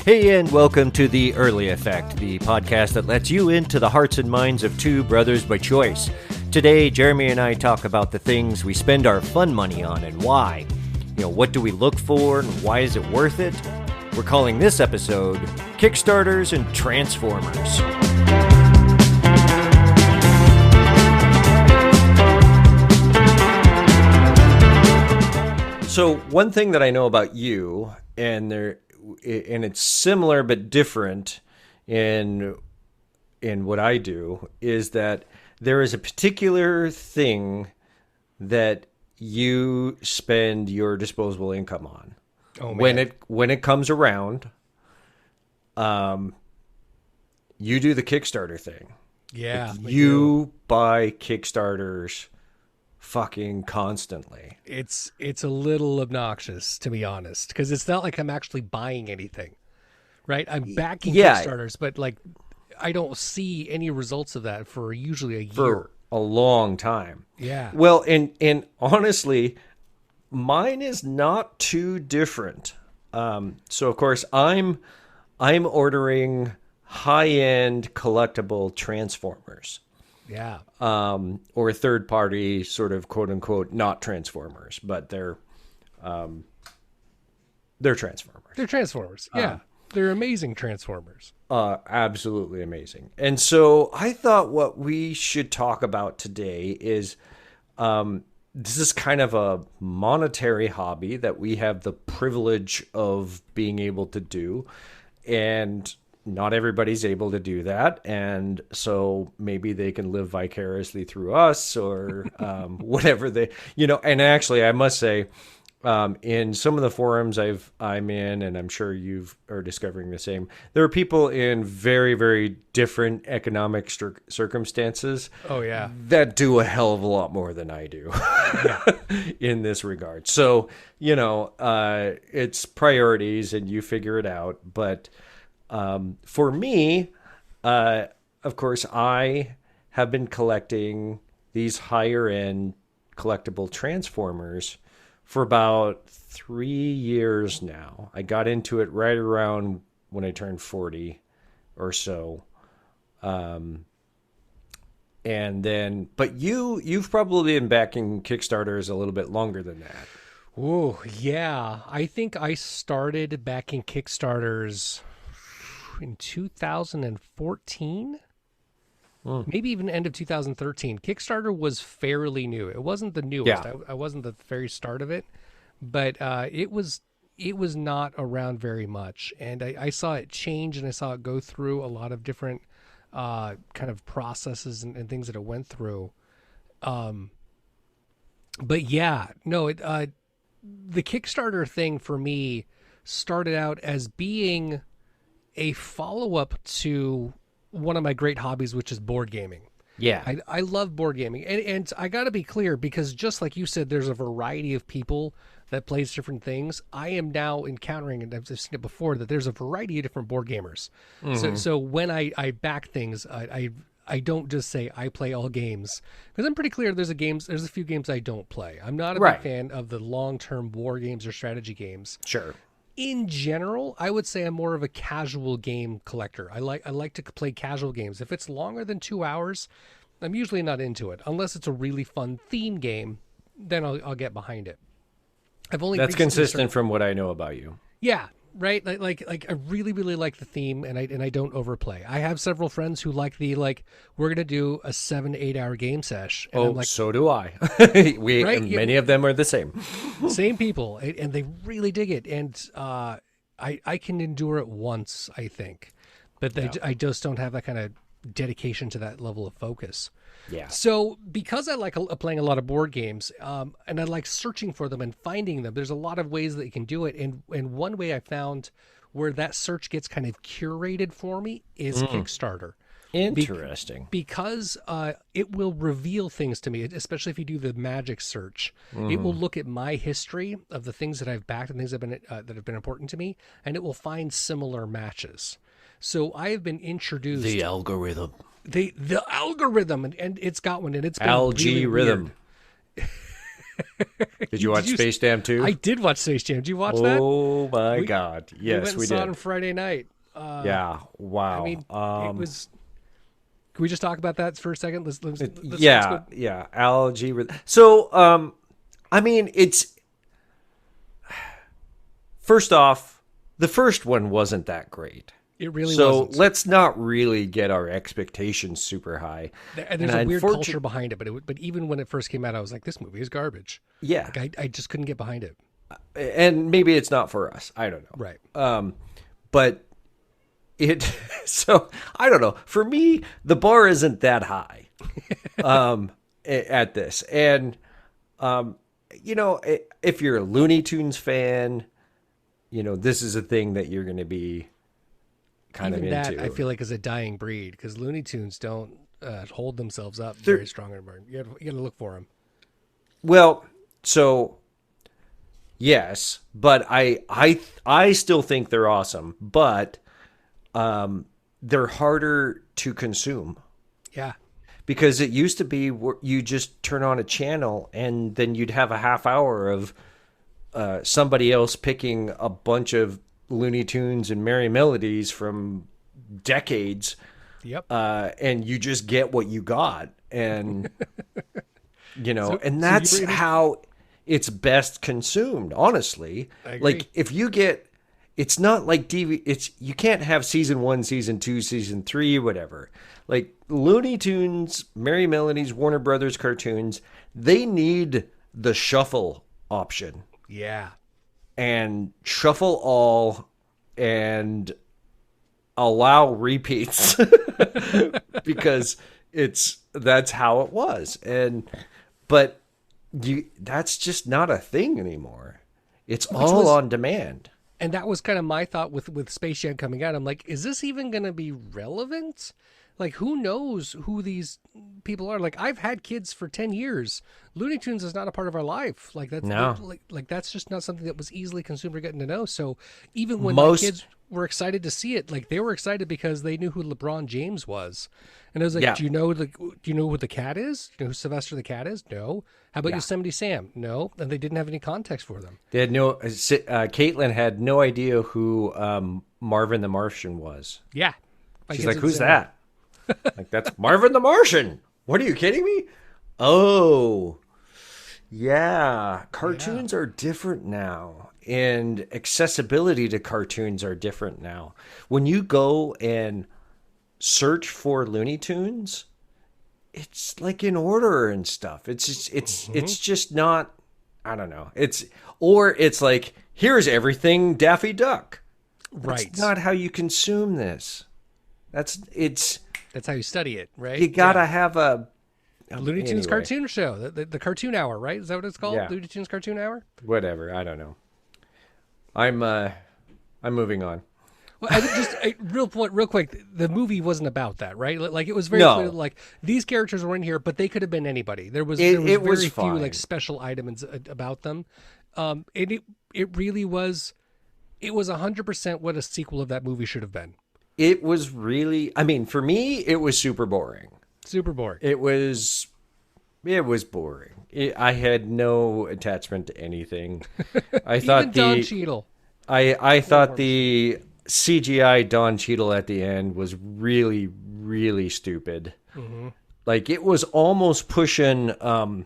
Hey, and welcome to The Early Effect, the podcast that lets you into the hearts and minds of two brothers by choice. Today, Jeremy and I talk about the things we spend our fun money on and why. What do we look for and why is it worth it? We're calling this episode Kickstarters and Transformers. So one thing that I know about you, and it's similar but different in what I do, is that there is a particular thing that you spend your disposable income on. Oh, man. When it comes around, you do the Kickstarter thing. Yeah. You buy Kickstarters fucking constantly. It's a little obnoxious, to be honest, because it's not like I'm actually buying anything, right? I'm backing Kickstarters, but like I don't see any results of that for usually a year. For a long time. Yeah. Well, and honestly, mine is not too different. So of course I'm ordering high-end collectible Transformers. Yeah. Or third party sort of quote unquote not Transformers, but they're Transformers. They're Transformers. Yeah. They're amazing Transformers. Absolutely amazing. And so I thought what we should talk about today is this is kind of a monetary hobby that we have the privilege of being able to do, and not everybody's able to do that, and so maybe they can live vicariously through us or whatever they, and actually I must say, in some of the forums I'm in, and I'm sure are discovering the same, there are people in very, very different economic circumstances. Oh yeah. That do a hell of a lot more than I do. Yeah. In this regard. So, it's priorities and you figure it out, but for me, of course, I have been collecting these higher end collectible Transformers for about 3 years now. I got into it right around when I turned 40 or so. And then, but you've probably been backing Kickstarters a little bit longer than that. Oh, yeah. I think I started backing Kickstarters in 2014, maybe even end of 2013. Kickstarter was fairly new. It wasn't the newest. Yeah. I wasn't the very start of it, but it was not around very much. And I saw it change, and I saw it go through a lot of different kind of processes and things that it went through. But yeah, no, the Kickstarter thing for me started out as being a follow-up to one of my great hobbies, which is board gaming. Yeah. I love board gaming. And I got to be clear, because just like you said, there's a variety of people that plays different things. I am now encountering, and I've seen it before, that there's a variety of different board gamers. Mm-hmm. So when I back things, I don't just say I play all games, because I'm pretty clear there's a few games I don't play. I'm not a big fan of the long-term war games or strategy games. Sure. In general, I would say I'm more of a casual game collector. I like to play casual games. If it's longer than 2 hours, I'm usually not into it. Unless it's a really fun theme game, then I'll get behind it. That's consistent from what I know about you. Yeah, right. Like I really, really like the theme, and I don't overplay. I have several friends who like we're gonna do a 7 to 8 hour game sesh. And I'm like, so do I. Many of them are the same. Same people, and they really dig it. And I can endure it once, I think, but I just don't have that kind of dedication to that level of focus. Yeah. So because I like playing a lot of board games, and I like searching for them and finding them, there's a lot of ways that you can do it. And one way I found where that search gets kind of curated for me is Kickstarter. Interesting. Because it will reveal things to me, especially if you do the magic search. It will look at my history of the things that I've backed and things that have been important to me, and it will find similar matches. So I have been introduced. The algorithm. The algorithm, and it's got one, and it's been Algae really rhythm. Weird. Did you watch Space Jam 2? I did watch Space Jam. Did you watch that? Oh my God! Yes, we went and saw it on Friday night. Yeah. Wow. I mean, it was. Can we just talk about that for a second? Let's yeah. Allergy. So, I mean, it's first off, the first one wasn't that great. It really wasn't. So let's not really get our expectations super high. And there's a weird culture behind it, but even when it first came out, I was like, this movie is garbage. Yeah. Like, I just couldn't get behind it. And maybe it's not for us. I don't know. Right. But so I don't know. For me, the bar isn't that high at this. And, you know, if you're a Looney Tunes fan, you know, this is a thing that you're going to be kind of into. I feel like is a dying breed because Looney Tunes don't hold themselves up very strong anymore. You got to look for them. Well, so yes, but I still think they're awesome, but they're harder to consume. Yeah. Because it used to be where you just turn on a channel and then you'd have a half hour of somebody else picking a bunch of Looney Tunes and Merry Melodies from decades. Yep. And you just get what you got. And, you know, and that's how it's best consumed, honestly. I agree. Like if you get, it's not like you can't have season 1, season 2, season 3, whatever. Like Looney Tunes, Merry Melodies, Warner Brothers cartoons, they need the shuffle option. Yeah. And shuffle all and allow repeats because that's how it was. But that's just not a thing anymore. It's all on demand. And that was kind of my thought with Space Jam coming out. I'm like, is this even going to be relevant? Like, who knows who these people are? Like, I've had kids for 10 years. Looney Tunes is not a part of our life. Like, that's like that's just not something that was easily consumed or getting to know. So even when my kids were excited to see it, like they were excited because they knew who LeBron James was. And I was like, do you know who the cat is? Do you know who Sylvester the cat is? No. How about Yosemite Sam? No. And they didn't have any context for them. They had Caitlin had no idea who Marvin the Martian was. Yeah. She's like, who's that? Like, that's Marvin the Martian. What, are you kidding me? Oh, yeah. Cartoons are different now. And accessibility to cartoons are different now. When you go and search for Looney Tunes, it's like in order and stuff. It's just, it's just not, I don't know. It's like, here's everything Daffy Duck. Right. That's not how you consume this. That's how you study it, right? You gotta have a Looney Tunes cartoon show, the Cartoon Hour, right? Is that what it's called? Yeah. Looney Tunes Cartoon Hour. Whatever, I don't know. I'm moving on. Well, real quick. The movie wasn't about that, right? Like it was very clear. Like these characters were in here, but they could have been anybody. There was very few like special items about them. It really was. It was 100% what a sequel of that movie should have been. It was really, I mean, for me, it was super boring. Super boring. It was boring. I had no attachment to anything. I thought Don Cheadle. I thought the CGI Don Cheadle at the end was really, really stupid. Mm-hmm. Like it was almost pushing. What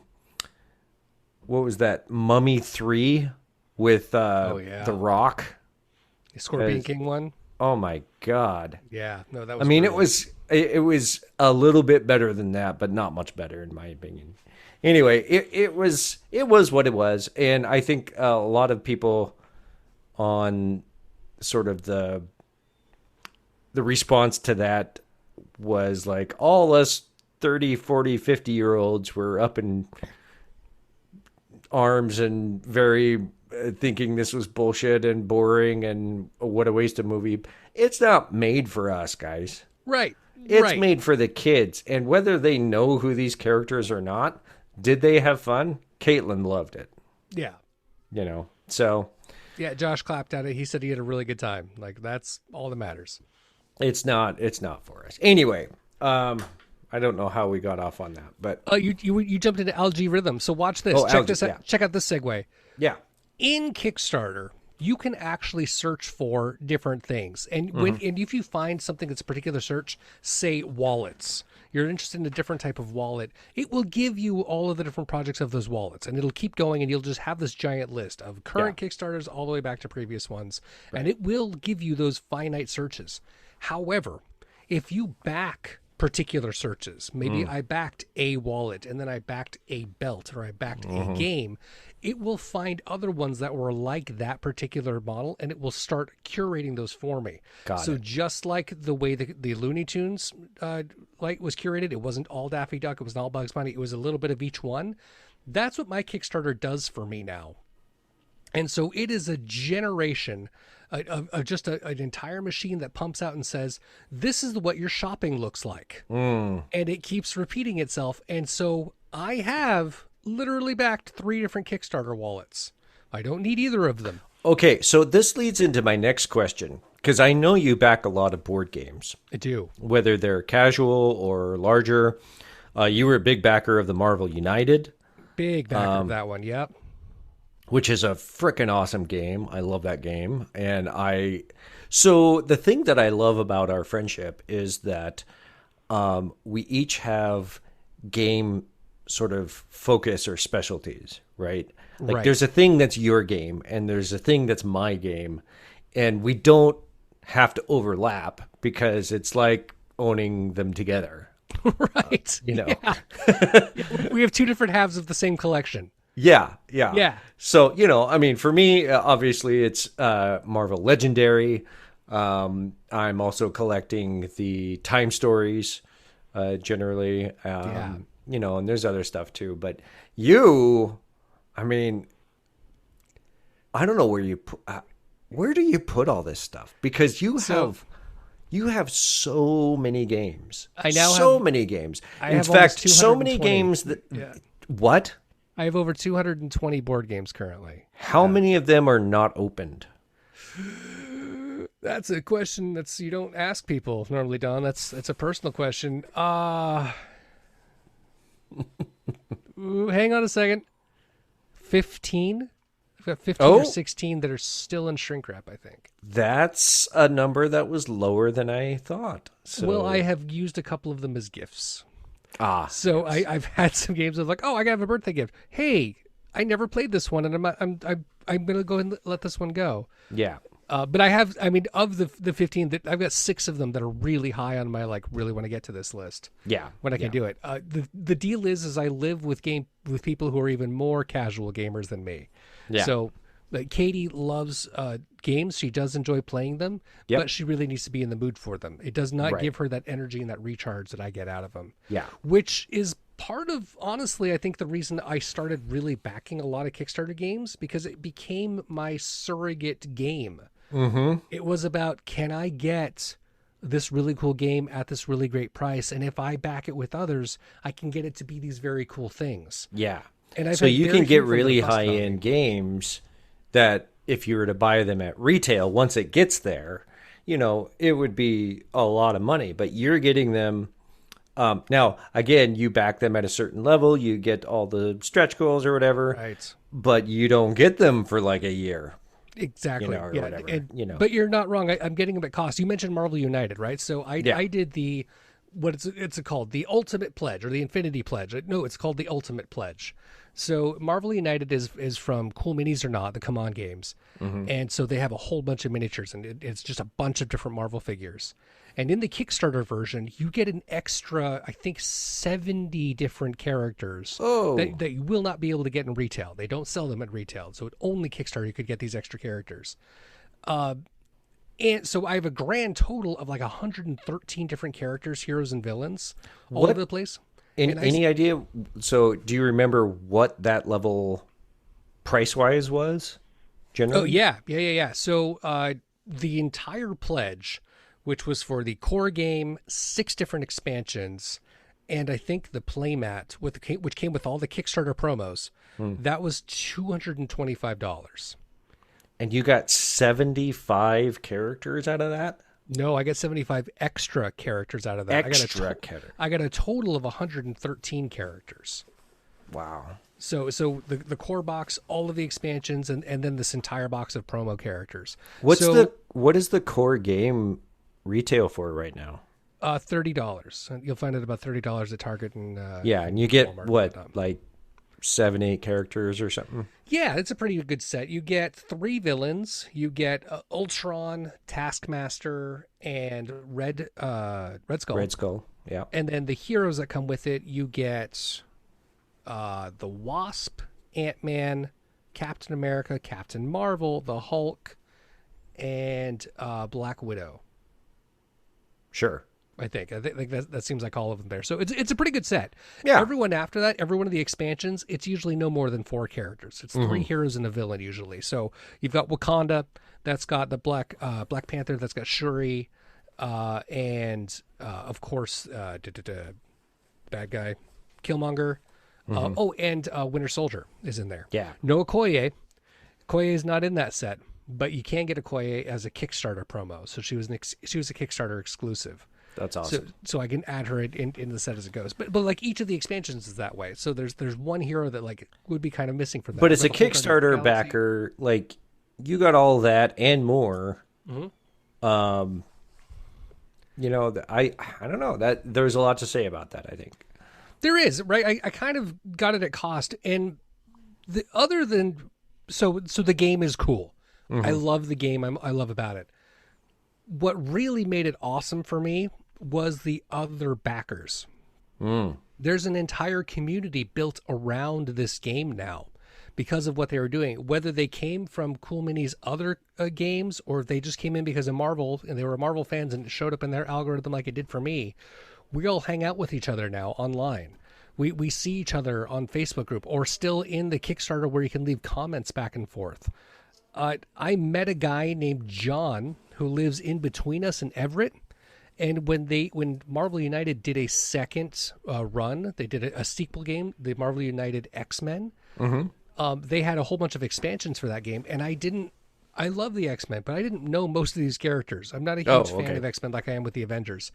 was that? Mummy 3 with The Rock, the Scorpion King one. Oh my God! Yeah, no, that was. I mean, brilliant. It was a little bit better than that, but not much better in my opinion. Anyway, it was what it was, and I think a lot of people on sort of the response to that was like all us 30, 40, 50-year-olds were up in arms and very thinking this was bullshit and boring and what a waste of movie. It's not made for us, guys. Right. It's made for the kids. And whether they know who these characters or not, did they have fun? Caitlin loved it. Yeah. You know, so. Yeah, Josh clapped at it. He said he had a really good time. Like, that's all that matters. It's not for us. Anyway, I don't know how we got off on that, but You jumped into Algae Rhythm. So watch this. Oh, Check Algae, this out. yeah. Check out this segue. yeah. In Kickstarter, you can actually search for different things. And and if you find something that's a particular search, say wallets, you're interested in a different type of wallet, it will give you all of the different projects of those wallets. And it'll keep going, and you'll just have this giant list of current Kickstarters all the way back to previous ones. Right. And it will give you those finite searches. However, if you back particular searches, maybe I backed a wallet, and then I backed a belt, or I backed a game, it will find other ones that were like that particular model, and it will start curating those for me. So just like the way the Looney Tunes was curated, it wasn't all Daffy Duck, it wasn't all Bugs Bunny, it was a little bit of each one. That's what my Kickstarter does for me now. And so it is a generation of just an entire machine that pumps out and says, this is what your shopping looks like. And it keeps repeating itself. And so I have literally backed 3 different Kickstarter wallets. I don't need either of them. Okay, so this leads into my next question, because I know you back a lot of board games. I do. Whether they're casual or larger. You were a big backer of the Marvel United. Big backer of that one, yep. Which is a freaking awesome game. I love that game. So the thing that I love about our friendship is that we each have game sort of focus or specialties, right? Like there's a thing that's your game and there's a thing that's my game, and we don't have to overlap because it's like owning them together. Right. Yeah. We have 2 different halves of the same collection. Yeah. So, for me, obviously it's Marvel Legendary. I'm also collecting the Time Stories, generally. And there's other stuff too. But I don't know where do you put all this stuff? Because you have so many games. I now so have many games. In fact, so many games that what? I have over 220 board games currently. How many of them are not opened? That's a question you don't ask people normally, Don. It's a personal question. Hang on a second. 15? I've got 15 or 16 that are still in shrink wrap, I think. That's a number that was lower than I thought. So. Well, I have used a couple of them as gifts. So yes. I've had some games of like, I got a birthday gift. Hey, I never played this one, and I'm gonna go and let this one go. Yeah. But of the 15, that I've got 6 of them that are really high on my really want to get to this list. Yeah. When I can do it. The deal is I live with people who are even more casual gamers than me. Yeah. So Katie loves games. She does enjoy playing them, but she really needs to be in the mood for them. It does not give her that energy and that recharge that I get out of them. Yeah. Which is part of, honestly, I think the reason I started really backing a lot of Kickstarter games, because it became my surrogate game. Mm-hmm. It was about, can I get this really cool game at this really great price? And if I back it with others, I can get it to be these very cool things. Yeah. And so you can get really high-end games that if you were to buy them at retail, once it gets there, it would be a lot of money. But you're getting them. Now, again, you back them at a certain level. You get all the stretch goals or whatever. Right. But you don't get them for like a year. Exactly. Or whatever. But you're not wrong. I'm getting them at cost. You mentioned Marvel United, right? So I did the, it's called? The Ultimate Pledge or the Infinity Pledge. No, it's called the Ultimate Pledge. So Marvel United is from Cool Minis or Not, the Come On games. Mm-hmm. And so they have a whole bunch of miniatures, and it's just a bunch of different Marvel figures. And in the Kickstarter version, you get an extra, I think, 70 different characters that you will not be able to get in retail. They don't sell them at retail. So at only Kickstarter you could get these extra characters. And so I have a grand total of like 113 different characters, heroes and villains, all over the place. Any idea? So do you remember what that level price-wise was generally? Oh, yeah. So the entire pledge, which was for the core game, 6 different expansions, and I think the playmat, which came with all the Kickstarter promos, that was $225. And you got 75 characters out of that? No, I get 75 extra characters out of that. Extra character. I got a total of 113 characters. Wow. So the core box, all of the expansions, and then this entire box of promo characters. What is the core game retail for right now? $30. You'll find it about $30 at Target and and you get Walmart, what, like 7-8 characters or something? Yeah, it's a pretty good set. You get 3 villains. You get Ultron, Taskmaster, and Red Skull. Red Skull, yeah. And then the heroes that come with it, you get the Wasp, Ant-Man, Captain America, Captain Marvel, the Hulk, and Black Widow. Sure. I think that seems like all of them there. So it's a pretty good set. Yeah. Everyone after that, every one of the expansions, it's usually no more than 4 characters. It's 3 heroes and a villain usually. So you've got Wakanda, that's got the Black Panther, that's got Shuri, and of course bad guy Killmonger. And Winter Soldier is in there. Yeah. No Okoye. Okoye is not in that set, but you can get Okoye as a Kickstarter promo. So she was a Kickstarter exclusive. That's awesome. So I can add her in the set as it goes. But like each of the expansions is that way. So there's one hero that like would be kind of missing from that. But as a Kickstarter backer, like you got all that and more. I don't know, that there's a lot to say about that, I think. There is, right? I kind of got it at cost, and the the game is cool. I love the game. I love about it. What really made it awesome for me was the other backers. There's an entire community built around this game now because of what they were doing. Whether they came from Cool Mini's other games or if they just came in because of Marvel and they were Marvel fans and it showed up in their algorithm like it did for me, we all hang out with each other now online. We see each other on Facebook group or still in the Kickstarter where you can leave comments back and forth. I met a guy named John who lives in between us in Everett. And when Marvel United did a second run, they did a sequel game, the Marvel United X-Men. They had a whole bunch of expansions for that game. And I love the X-Men, but I didn't know most of these characters. I'm not a huge fan of X-Men like I am with the Avengers.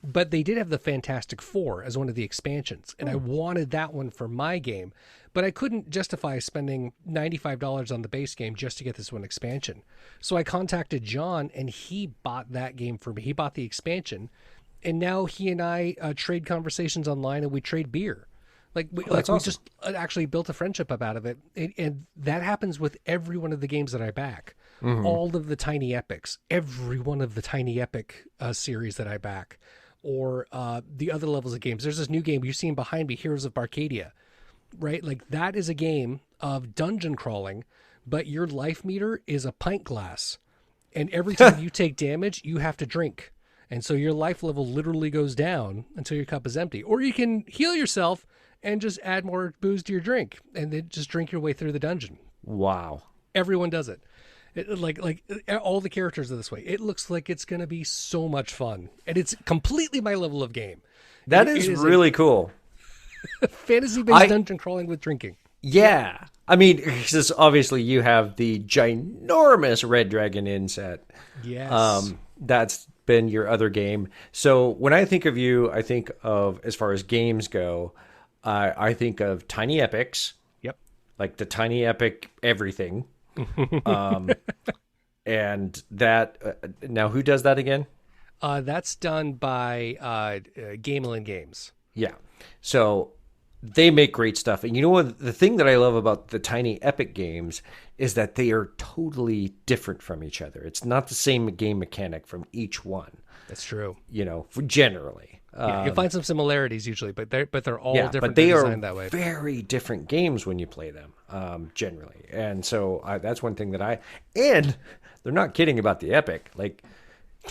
But they did have the Fantastic Four as one of the expansions, and I wanted that one for my game. But I couldn't justify spending $95 on the base game just to get this one expansion. So I contacted John, and he bought that game for me. He bought the expansion, and now he and I trade conversations online, and we trade beer. We just actually built a friendship up out of it. And that happens with every one of the games that I back. All of the Tiny Epics, every one of the Tiny Epic series that I back. Or the other levels of games. There's this new game you've seen behind me, Heroes of Barcadia, right? Like that is a game of dungeon crawling, but your life meter is a pint glass. And every time you take damage, you have to drink. And so your life level literally goes down until your cup is empty. Or you can heal yourself and just add more booze to your drink and then just drink your way through the dungeon. Wow. Everyone does it. Like all the characters are this way. It looks like it's going to be so much fun. And it's completely my level of game. That is really cool. Fantasy-based dungeon crawling with drinking. Yeah. I mean, because obviously you have the ginormous Red Dragon Inn set. Yes. That's been your other game. So when I think of you, I think of, as far as games go, I think of Tiny Epics. Yep. Like the Tiny Epic everything. And that now who does that again? That's done by Gamelin Games. Yeah, so they make great stuff. And you know what, the thing that I love about the Tiny Epic games is that they are totally different from each other. It's not the same game mechanic from each one. That's true. Generally. Yeah, you'll find some similarities usually, but they're all different. But they are that way. Very different games when you play them, generally. And so that's one thing and they're not kidding about the Epic. Like,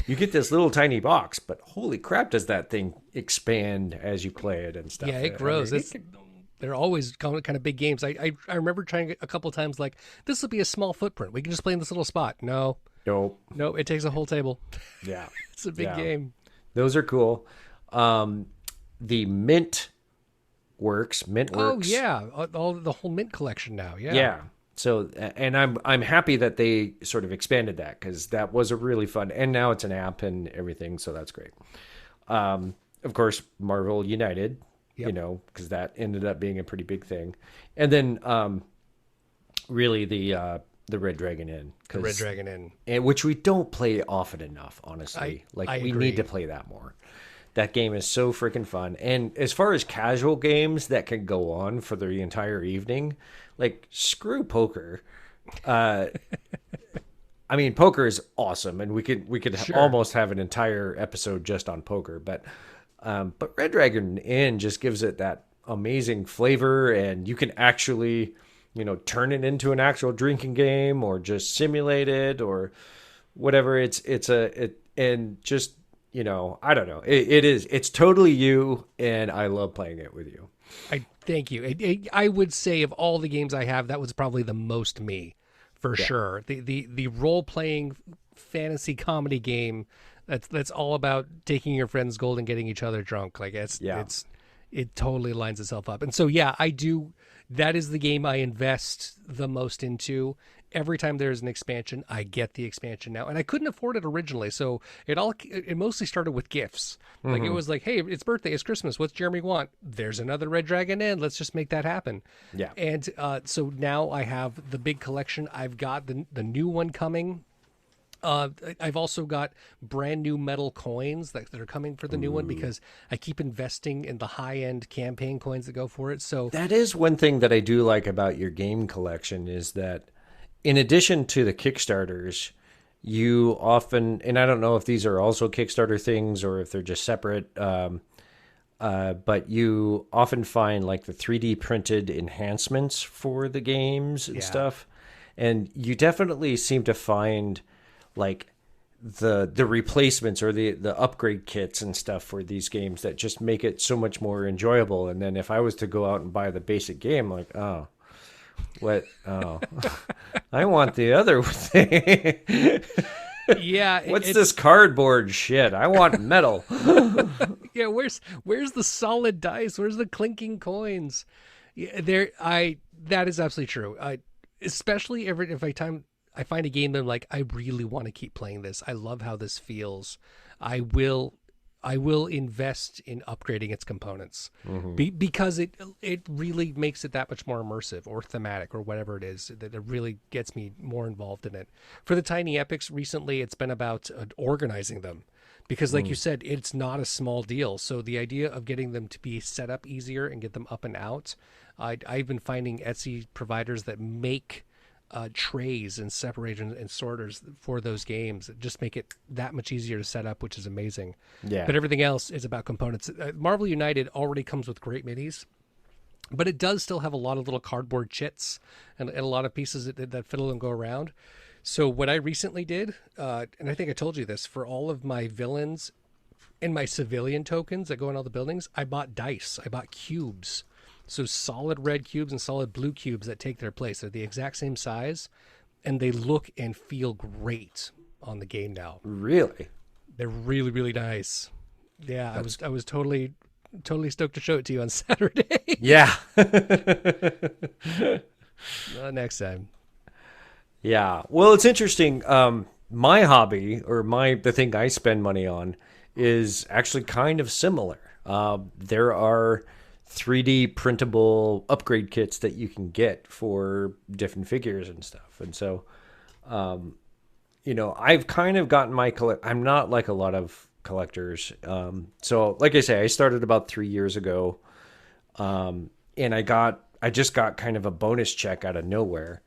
you get this little tiny box, but holy crap, does that thing expand as you play it and stuff. Yeah, it grows. They're always kind of big games. I remember trying a couple times, like, this will be a small footprint. We can just play in this little spot. No, it takes a whole table. Yeah. It's a big game. Those are cool. The Mint works. Oh yeah, the whole Mint collection now. Yeah. Yeah. So, and I'm happy that they sort of expanded that, because that was a really fun, and now it's an app and everything, so that's great. Of course, Marvel United, Yep. because that ended up being a pretty big thing, and then really the Red Dragon Inn, The Red Dragon Inn, and which we don't play often enough, honestly. I We agree. need to play that more. That game is so freaking fun. And as far as casual games that can go on for the entire evening, like screw poker. I mean, poker is awesome, and we could Sure. almost have an entire episode just on poker. But Red Dragon Inn just gives it that amazing flavor, and you can actually, turn it into an actual drinking game or just simulate it or whatever. And just, I don't know. It's totally you, and I love playing it with you. I thank you. I would say of all the games I have, that was probably the most me, for sure. The role playing fantasy comedy game that's all about taking your friend's gold and getting each other drunk. Like it totally lines itself up. And so I do. That is the game I invest the most into. Every time there's an expansion, I get the expansion now, and I couldn't afford it originally. So it mostly started with gifts. Like it was like, hey, it's birthday, it's Christmas. What's Jeremy want? There's another Red Dragon Inn. Let's just make that happen. Yeah. And so now I have the big collection. I've got the new one coming. I've also got brand new metal coins that are coming for the new one, because I keep investing in the high end campaign coins that go for it. So That is one thing that I do like about your game collection, is that in addition to the Kickstarters, you often, and I don't know if these are also Kickstarter things or if they're just separate, but you often find like the 3D printed enhancements for the games and stuff. And you definitely seem to find like the replacements or the upgrade kits and stuff for these games that just make it so much more enjoyable. And then if I was to go out and buy the basic game, like, oh, what? Oh, I want the other thing. What's this cardboard shit? I want metal. Yeah, where's the solid dice? Where's the clinking coins? Yeah, that is absolutely true. Especially if I find a game that I'm like, I really want to keep playing this. I love how this feels. I will invest in upgrading its components because it really makes it that much more immersive or thematic or whatever it is that it really gets me more involved in it. For the tiny epics recently, it's been about organizing them, because like you said, it's not a small deal. So the idea of getting them to be set up easier and get them up and out, I've been finding Etsy providers that make trays and separators and sorters for those games just make it that much easier to set up, which is amazing. Yeah. But everything else is about components. Marvel United already comes with great minis, but it does still have a lot of little cardboard chits and a lot of pieces that fiddle and go around. So what I recently did, and I think I told you this, for all of my villains and my civilian tokens that go in all the buildings, I bought dice. I bought cubes. So solid red cubes and solid blue cubes that take their place. They're the exact same size, and they look and feel great on the game now. Really? They're really, really nice. Yeah, I was totally stoked to show it to you on Saturday. Yeah. Next time. Yeah. Well, it's interesting. My hobby, or the thing I spend money on, is actually kind of similar. There are 3D printable upgrade kits that you can get for different figures and stuff. And so, I've kind of gotten I'm not like a lot of collectors. So like I say, I started about 3 years ago. And I just got kind of a bonus check out of nowhere.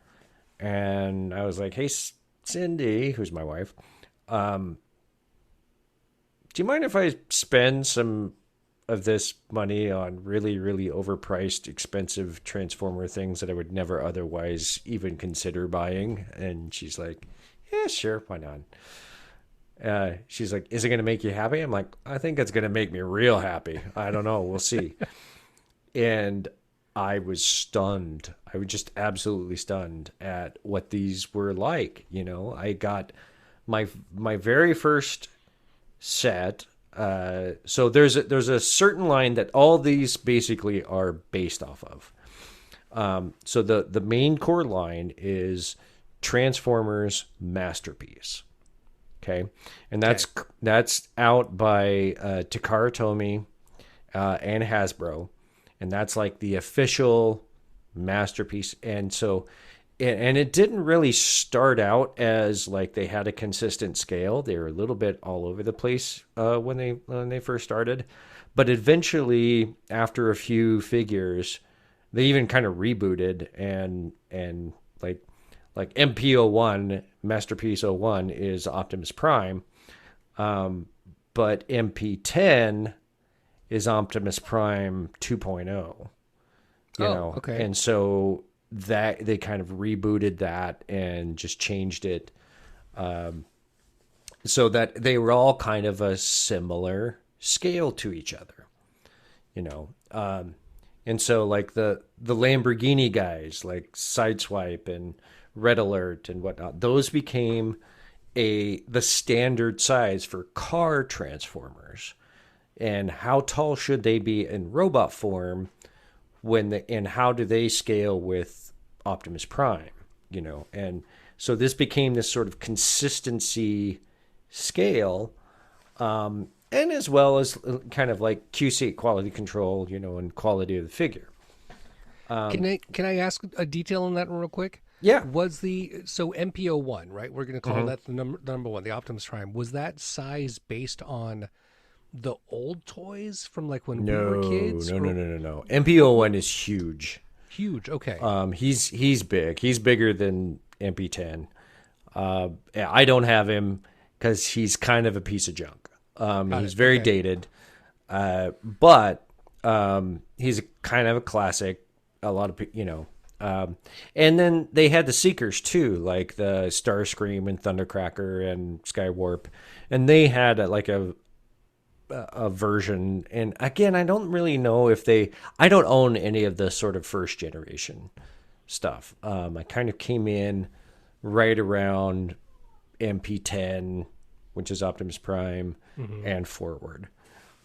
And I was like, hey, Cindy, who's my wife, do you mind if I spend some of this money on really, really overpriced, expensive Transformer things that I would never otherwise even consider buying? And she's like, yeah, sure, why not? She's like, is it going to make you happy? I'm like, I think it's going to make me real happy. I don't know. We'll see. And I was stunned. I was just absolutely stunned at what these were like. I got my very first set. So there's a certain line that all these basically are based off of. So the main core line is Transformers Masterpiece. Okay, and that's out by Takara Tomy and Hasbro, and that's like the official Masterpiece. And so, and it didn't really start out as like they had a consistent scale. They were a little bit all over the place when they first started, but eventually, after a few figures, they even kind of rebooted and like MP01, Masterpiece 01 is Optimus Prime, but MP10 is Optimus Prime 2.0. You know, okay. and so that they kind of rebooted that and just changed it, so that they were all kind of a similar scale to each other. You know, and so like the Lamborghini guys, like Sideswipe and Red Alert and whatnot, those became the standard size for car transformers. And how tall should they be in robot form and how do they scale with Optimus Prime, you know? And so this became this sort of consistency scale, and as well as kind of like QC, quality control, you know, and quality of the figure. Can I ask a detail on that real quick? Yeah. So MPO1, right? We're going to call that the number one, the Optimus Prime. Was that size based on the old toys from like when we were kids? No. MP01 is huge. Huge. Okay. He's big. He's bigger than MP10. I don't have him because he's kind of a piece of junk. He's very dated, but he's kind of a classic. A lot of you know. And then they had the Seekers too, like the Starscream and Thundercracker and Skywarp, and they had a version. And again, I don't really know if I don't own any of the sort of first generation stuff. I kind of came in right around MP10, which is Optimus Prime, and forward.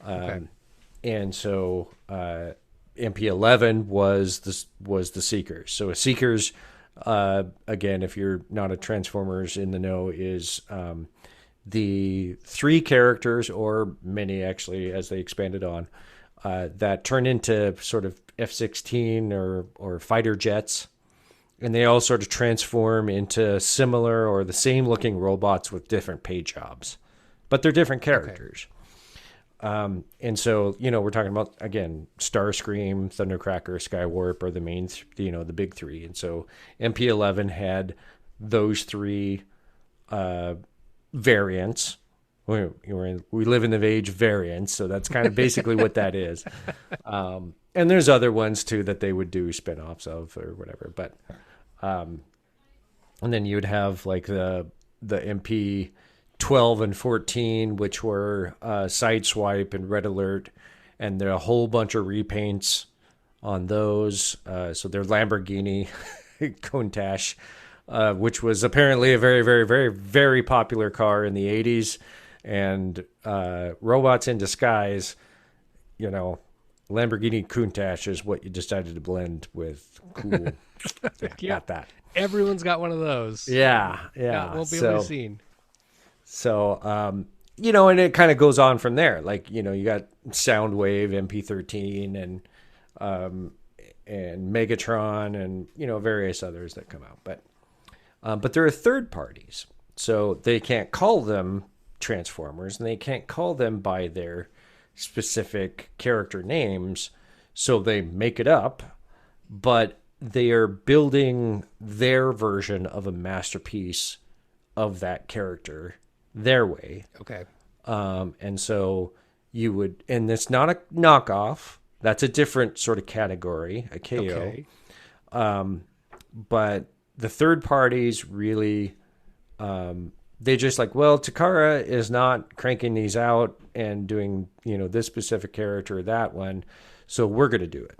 And so MP11 was the Seekers. So a Seekers, again, if you're not a Transformers in the know, is the 3 characters, or many actually, as they expanded on, that turn into sort of F-16 or fighter jets. And they all sort of transform into similar or the same looking robots with different paint jobs, but they're different characters. And so, you know, we're talking about, again, Starscream, Thundercracker, Skywarp are the main, the big 3. And so MP11 had those 3 variants. We live in the age of variants, so that's kind of basically what that is. And there's other ones too that they would do spin-offs of or whatever. But and then you would have like the MP 12 and 14, which were Sideswipe and Red Alert, and there are a whole bunch of repaints on those. So they're Lamborghini Countach, which was apparently a very, very, very, very popular car in the 80s. And Robots in Disguise, you know, Lamborghini Countach is what you decided to blend with. Cool. Got that. Everyone's got one of those. Yeah. Won't be able to be seen. So, you know, and it kind of goes on from there. Like, you know, you got Soundwave, MP13, and Megatron, and, you know, various others that come out. But there are third parties, so they can't call them Transformers, and they can't call them by their specific character names, so they make it up, but they are building their version of a masterpiece of that character their way. Okay. And so you would, and it's not a knockoff. That's a different sort of category, a KO. Okay. But the third parties really, they just like, well, Takara is not cranking these out and doing, you know, this specific character or that one, so we're going to do it.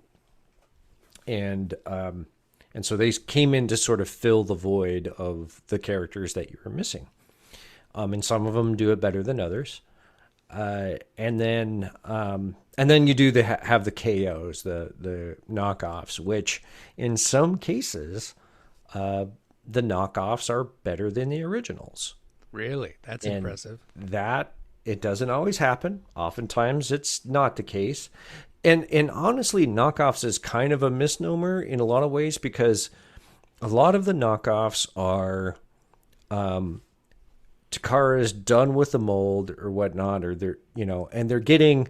And so they came in to sort of fill the void of the characters that you were missing. And some of them do it better than others. and then you do have the KOs, the knockoffs, which in some cases, the knockoffs are better than the originals. Really? That's impressive. That it doesn't always happen. Oftentimes it's not the case. And honestly, knockoffs is kind of a misnomer in a lot of ways, because a lot of the knockoffs are Takara's done with the mold or whatnot, or they're, and they're getting,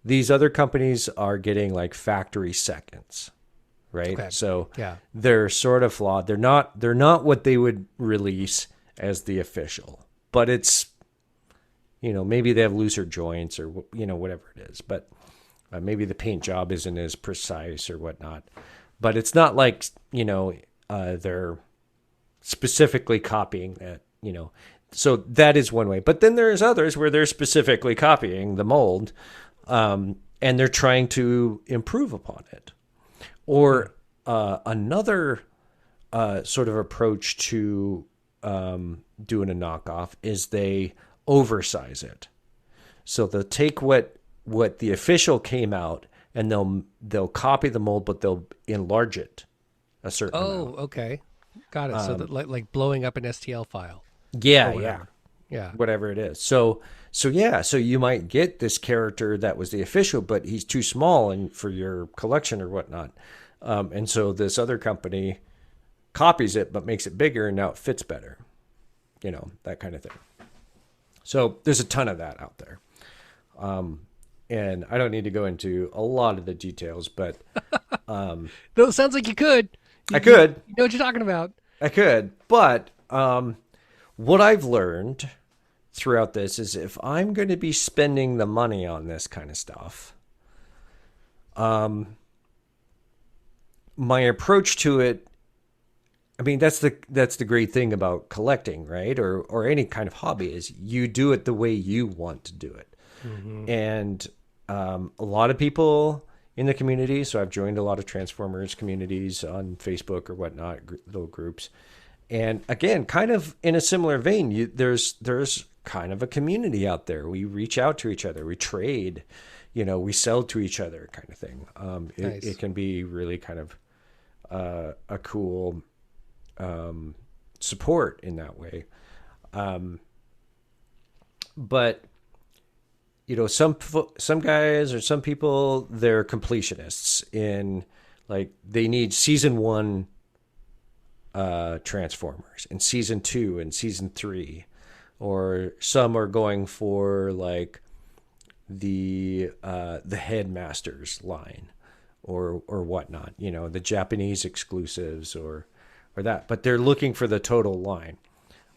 these other companies are getting like factory seconds, right? Okay. So yeah, they're sort of flawed. They're not what they would release as the official, but it's, maybe they have looser joints or, whatever it is, but maybe the paint job isn't as precise or whatnot, but it's not like, they're specifically copying that, so that is one way. But then there's others where they're specifically copying the mold, and they're trying to improve upon it. Or another sort of approach to doing a knockoff is they oversize it. So they'll take what the official came out, and they'll copy the mold, but they'll enlarge it a certain amount. Oh, okay. Got it. So that like blowing up an STL file. Yeah. Yeah. Whatever it is. So you might get this character that was the official, but he's too small and for your collection or whatnot. And so this other company copies it, but makes it bigger, and now it fits better. That kind of thing. So there's a ton of that out there. And I don't need to go into a lot of the details, but Though it sounds like you could. I could. You know what you're talking about. I could, but what I've learned throughout this is if I'm going to be spending the money on this kind of stuff, my approach to it, I mean, that's the great thing about collecting, right? Or any kind of hobby, is you do it the way you want to do it. Mm-hmm. And a lot of people in the community, so I've joined a lot of Transformers communities on Facebook or whatnot, little groups. And again, kind of in a similar vein, there's kind of a community out there. We reach out to each other, we trade, we sell to each other, kind of thing. Nice. It can be really kind of a cool support in that way. But some guys or some people, they're completionists in, like, they need season 1 Transformers and season 2 and season 3, or some are going for like the Headmasters line or whatnot, the Japanese exclusives or that, but they're looking for the total line.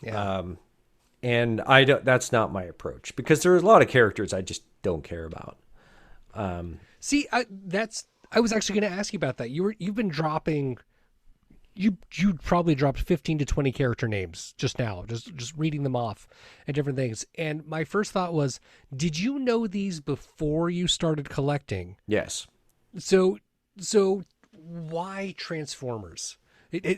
Yeah. And that's not my approach, because there are a lot of characters I just don't care about. See, I was actually going to ask you about that. You've been dropping, you probably dropped 15 to 20 character names just now, just reading them off and different things. And my first thought was, did you know these before you started collecting? Yes. So why Transformers?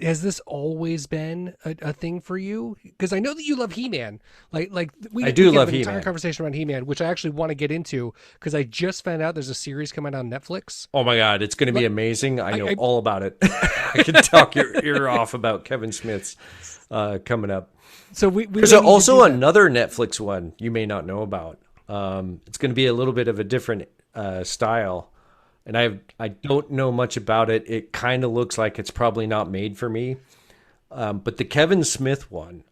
Has this always been a thing for you? Because I know that you love He-Man. I do love an entire He-Man. Conversation around He-Man, which I actually want to get into, because I just found out there's a series coming out on Netflix. Oh my God, it's going to be amazing. I know all about it. I can talk your ear off about Kevin Smith's coming up. So there's also another Netflix one you may not know about. It's going to be a little bit of a different style. And I don't know much about it. It kind of looks like it's probably not made for me. But the Kevin Smith one,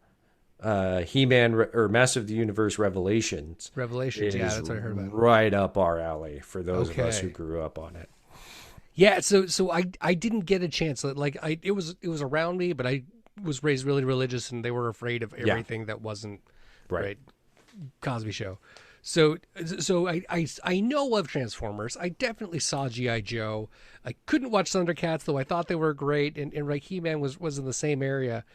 He-Man or Master of the Universe Revelations. Revelations, yeah, that's what I heard about. Right up our alley for those of us who grew up on it. Yeah, so I didn't get a chance. It was around me, but I was raised really religious, and they were afraid of everything that wasn't right. Cosby Show. So I know of Transformers. I definitely saw G.I. Joe. I couldn't watch Thundercats, though I thought they were great, and He-Man was in the same area.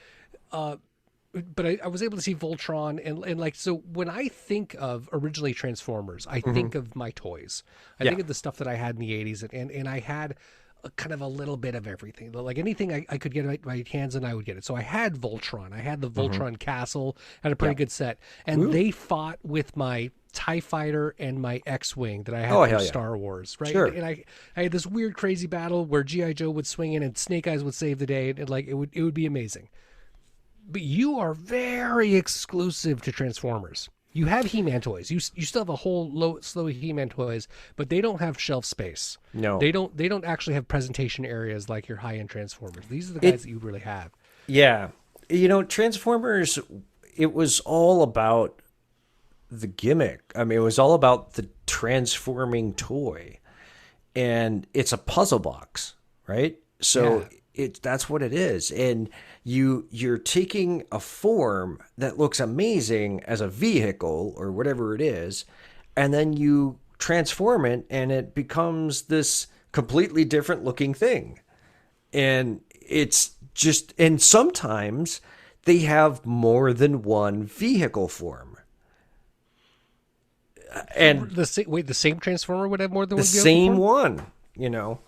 But I was able to see Voltron, and so when I think of originally Transformers, I think of my toys. I think of the stuff that I had in the 80s, and I had kind of a little bit of everything. Like anything I could get my hands on, I would get it. So I had Voltron. I had the Voltron Castle, had a pretty good set. And they fought with my TIE Fighter and my X-Wing that I had Oh, from hell yeah. Star Wars, right? Sure. And I had this weird, crazy battle where G.I. Joe would swing in and Snake Eyes would save the day, and like it would be amazing. But you are very exclusive to Transformers. You have He-Man toys. You still have a whole slew of He-Man toys, but they don't have shelf space. No. They don't actually have presentation areas like your high-end Transformers. These are the guys that you really have. Yeah. You know, Transformers, it was all about the gimmick. I mean, it was all about the transforming toy. And it's a puzzle box, right? So that's what it is. And you're taking a form that looks amazing as a vehicle or whatever it is, and then you transform it and it becomes this completely different looking thing. And it's just, and sometimes they have more than one vehicle form. And The same Transformer would have more than the one vehicle same form? one, you know.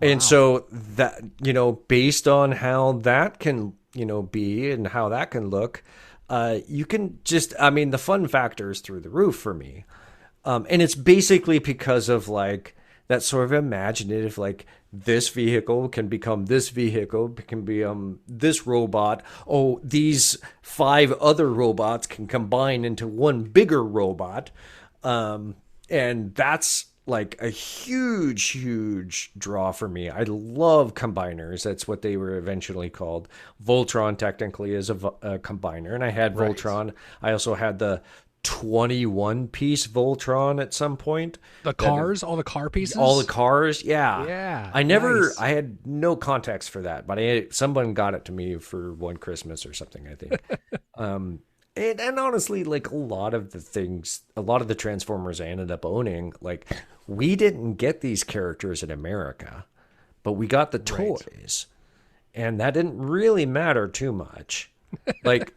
And so that, you know, based on how that can, you know, be and how that can look, you can just, I mean, the fun factor is through the roof for me. And it's basically because of like that sort of imaginative, like this vehicle can become this vehicle, can be this robot. Oh, these 5 other robots can combine into one bigger robot. And that's like a huge draw for me. I love combiners. That's what they were eventually called. Voltron technically is a combiner, and I had Voltron. I also had the 21-piece Voltron at some point. The cars, all the car pieces? All the cars, yeah. Yeah. I had no context for that, but someone got it to me for one Christmas or something, I think. And honestly, like a lot of the Transformers I ended up owning, like we didn't get these characters in America, but we got the toys. And that didn't really matter too much. Like,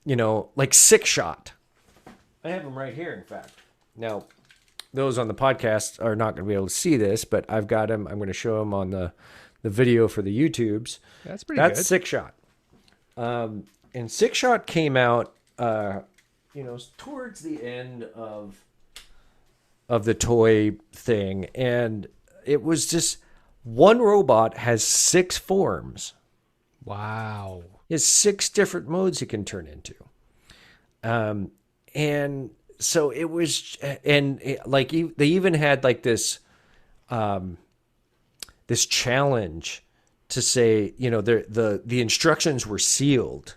you know, like Six Shot. I have them right here, in fact. Now, those on the podcast are not going to be able to see this, but I've got them. I'm going to show them on the video for the YouTubes. That's pretty good. That's Six Shot. And Six Shot came out, you know, towards the end of the toy thing, and it was just one robot has 6 forms. Wow. He has 6 different modes he can turn into. And so it was, and like they even had like this, this challenge to say, you know, the instructions were sealed.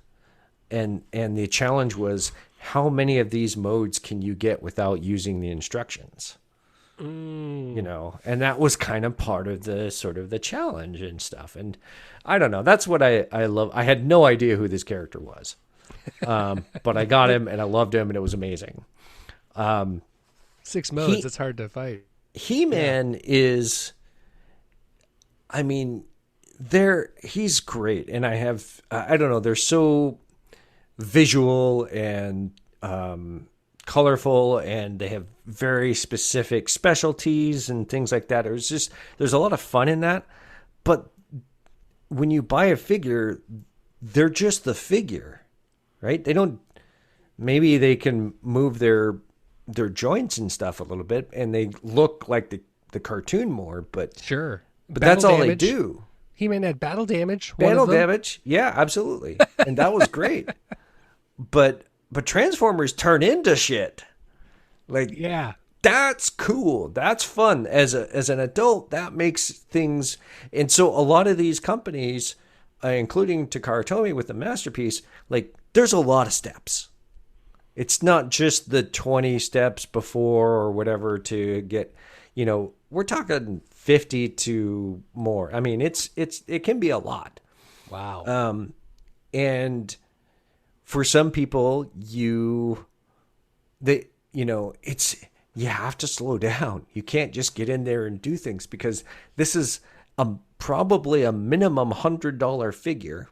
And the challenge was, how many of these modes can you get without using the instructions? You know, and that was kind of part of the sort of the challenge and stuff. And I don't know. That's what I love. I had no idea who this character was, but I got him and I loved him and it was amazing. 6 modes. It's hard to fight. He-Man is, I mean, he's great. And I don't know. They're so visual and colorful, and they have very specific specialties and things like that. It was just, there's a lot of fun in that. But when you buy a figure, they're just the figure, right? Maybe they can move their joints and stuff a little bit, and they look like the cartoon more, but sure. But that's all they do. He-Man had battle damage. Battle damage, yeah, absolutely, and that was great. But Transformers turn into shit. Like, yeah, that's cool. That's fun. As an adult, that makes things. And so a lot of these companies, including Takara Tomy with the Masterpiece, like there's a lot of steps. It's not just the 20 steps before or whatever to get, you know, we're talking 50 to more. I mean, it can be a lot. Wow. And for some people, you have to slow down. You can't just get in there and do things, because this is probably a minimum $100 figure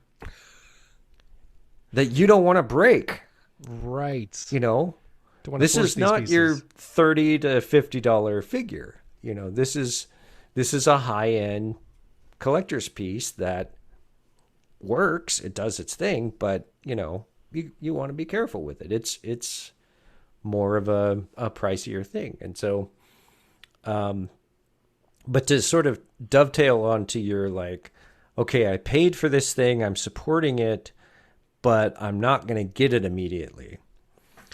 that you don't want to break. Right. You know, this is not your $30 to $50 figure. You know, this is a high-end collector's piece that works. It does its thing, but you know, you want to be careful with it. It's more of a pricier thing. And so, but to sort of dovetail onto your like, okay, I paid for this thing, I'm supporting it, but I'm not going to get it immediately.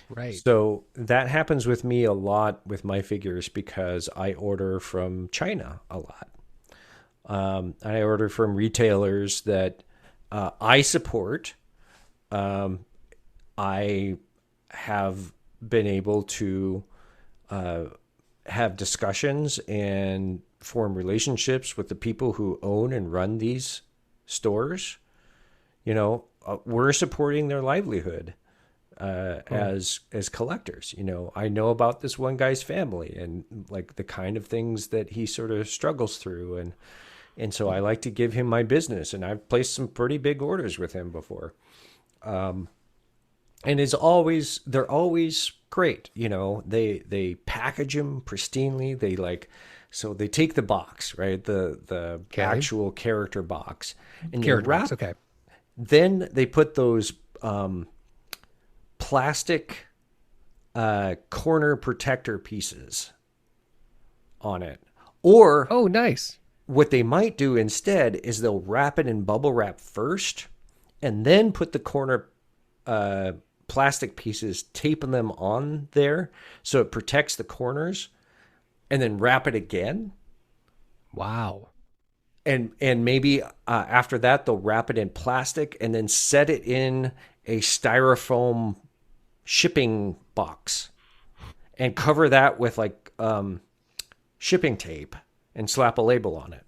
Right. So that happens with me a lot with my figures because I order from China a lot. I order from retailers that I support. I have been able to have discussions and form relationships with the people who own and run these stores. You know, we're supporting their livelihood as collectors. You know, I know about this one guy's family and like the kind of things that he sort of struggles through, and so I like to give him my business, and I've placed some pretty big orders with him before. And they're always great. You know, they package them pristinely. So they take the box, right? The actual character box, and Character box, okay. Then they put those plastic corner protector pieces on it. Or oh, nice. What they might do instead is they'll wrap it in bubble wrap first, and then put the corner plastic pieces, taping them on there so it protects the corners, and then wrap it again. Wow. And maybe after that they'll wrap it in plastic and then set it in a styrofoam shipping box and cover that with like shipping tape and slap a label on it.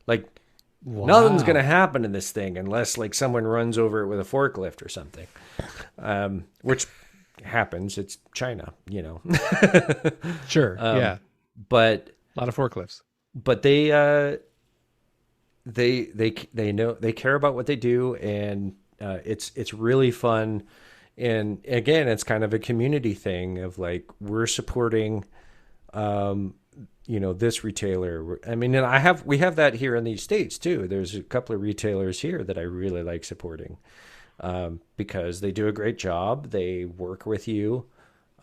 Like, wow. Nothing's going to happen in this thing unless like someone runs over it with a forklift or something, which happens. It's China, you know. Sure. Yeah. But a lot of forklifts. But they know, they care about what they do, and it's really fun. And again, it's kind of a community thing of like, we're supporting, you know, this retailer. I mean, and we have that here in the States too. There's a couple of retailers here that I really like supporting, because they do a great job. They work with you,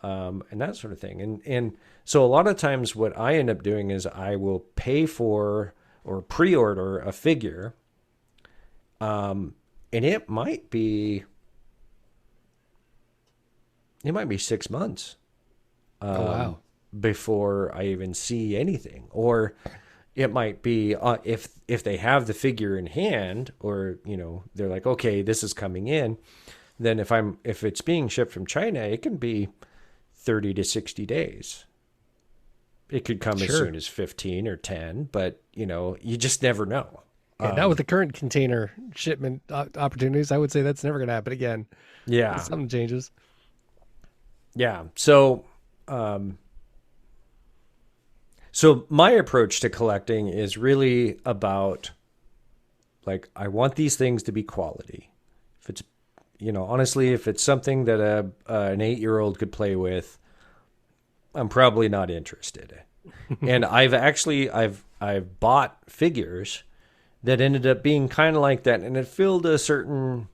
and that sort of thing. And so a lot of times what I end up doing is I will pay for or pre-order a figure. And it might be 6 months. Oh, wow. Before I even see anything. Or it might be if they have the figure in hand, or, you know, they're like, okay, this is coming in, then if it's being shipped from China, it can be 30 to 60 days. It could come as soon as 15 or 10, but, you know, you just never know. Yeah, not with the current container shipment opportunities. I would say that's never going to happen again. Yeah. Something changes. Yeah. So my approach to collecting is really about, like, I want these things to be quality. If it's, you know, honestly, if it's something that an 8-year-old could play with, I'm probably not interested. And I've bought figures that ended up being kind of like that, and it filled a certain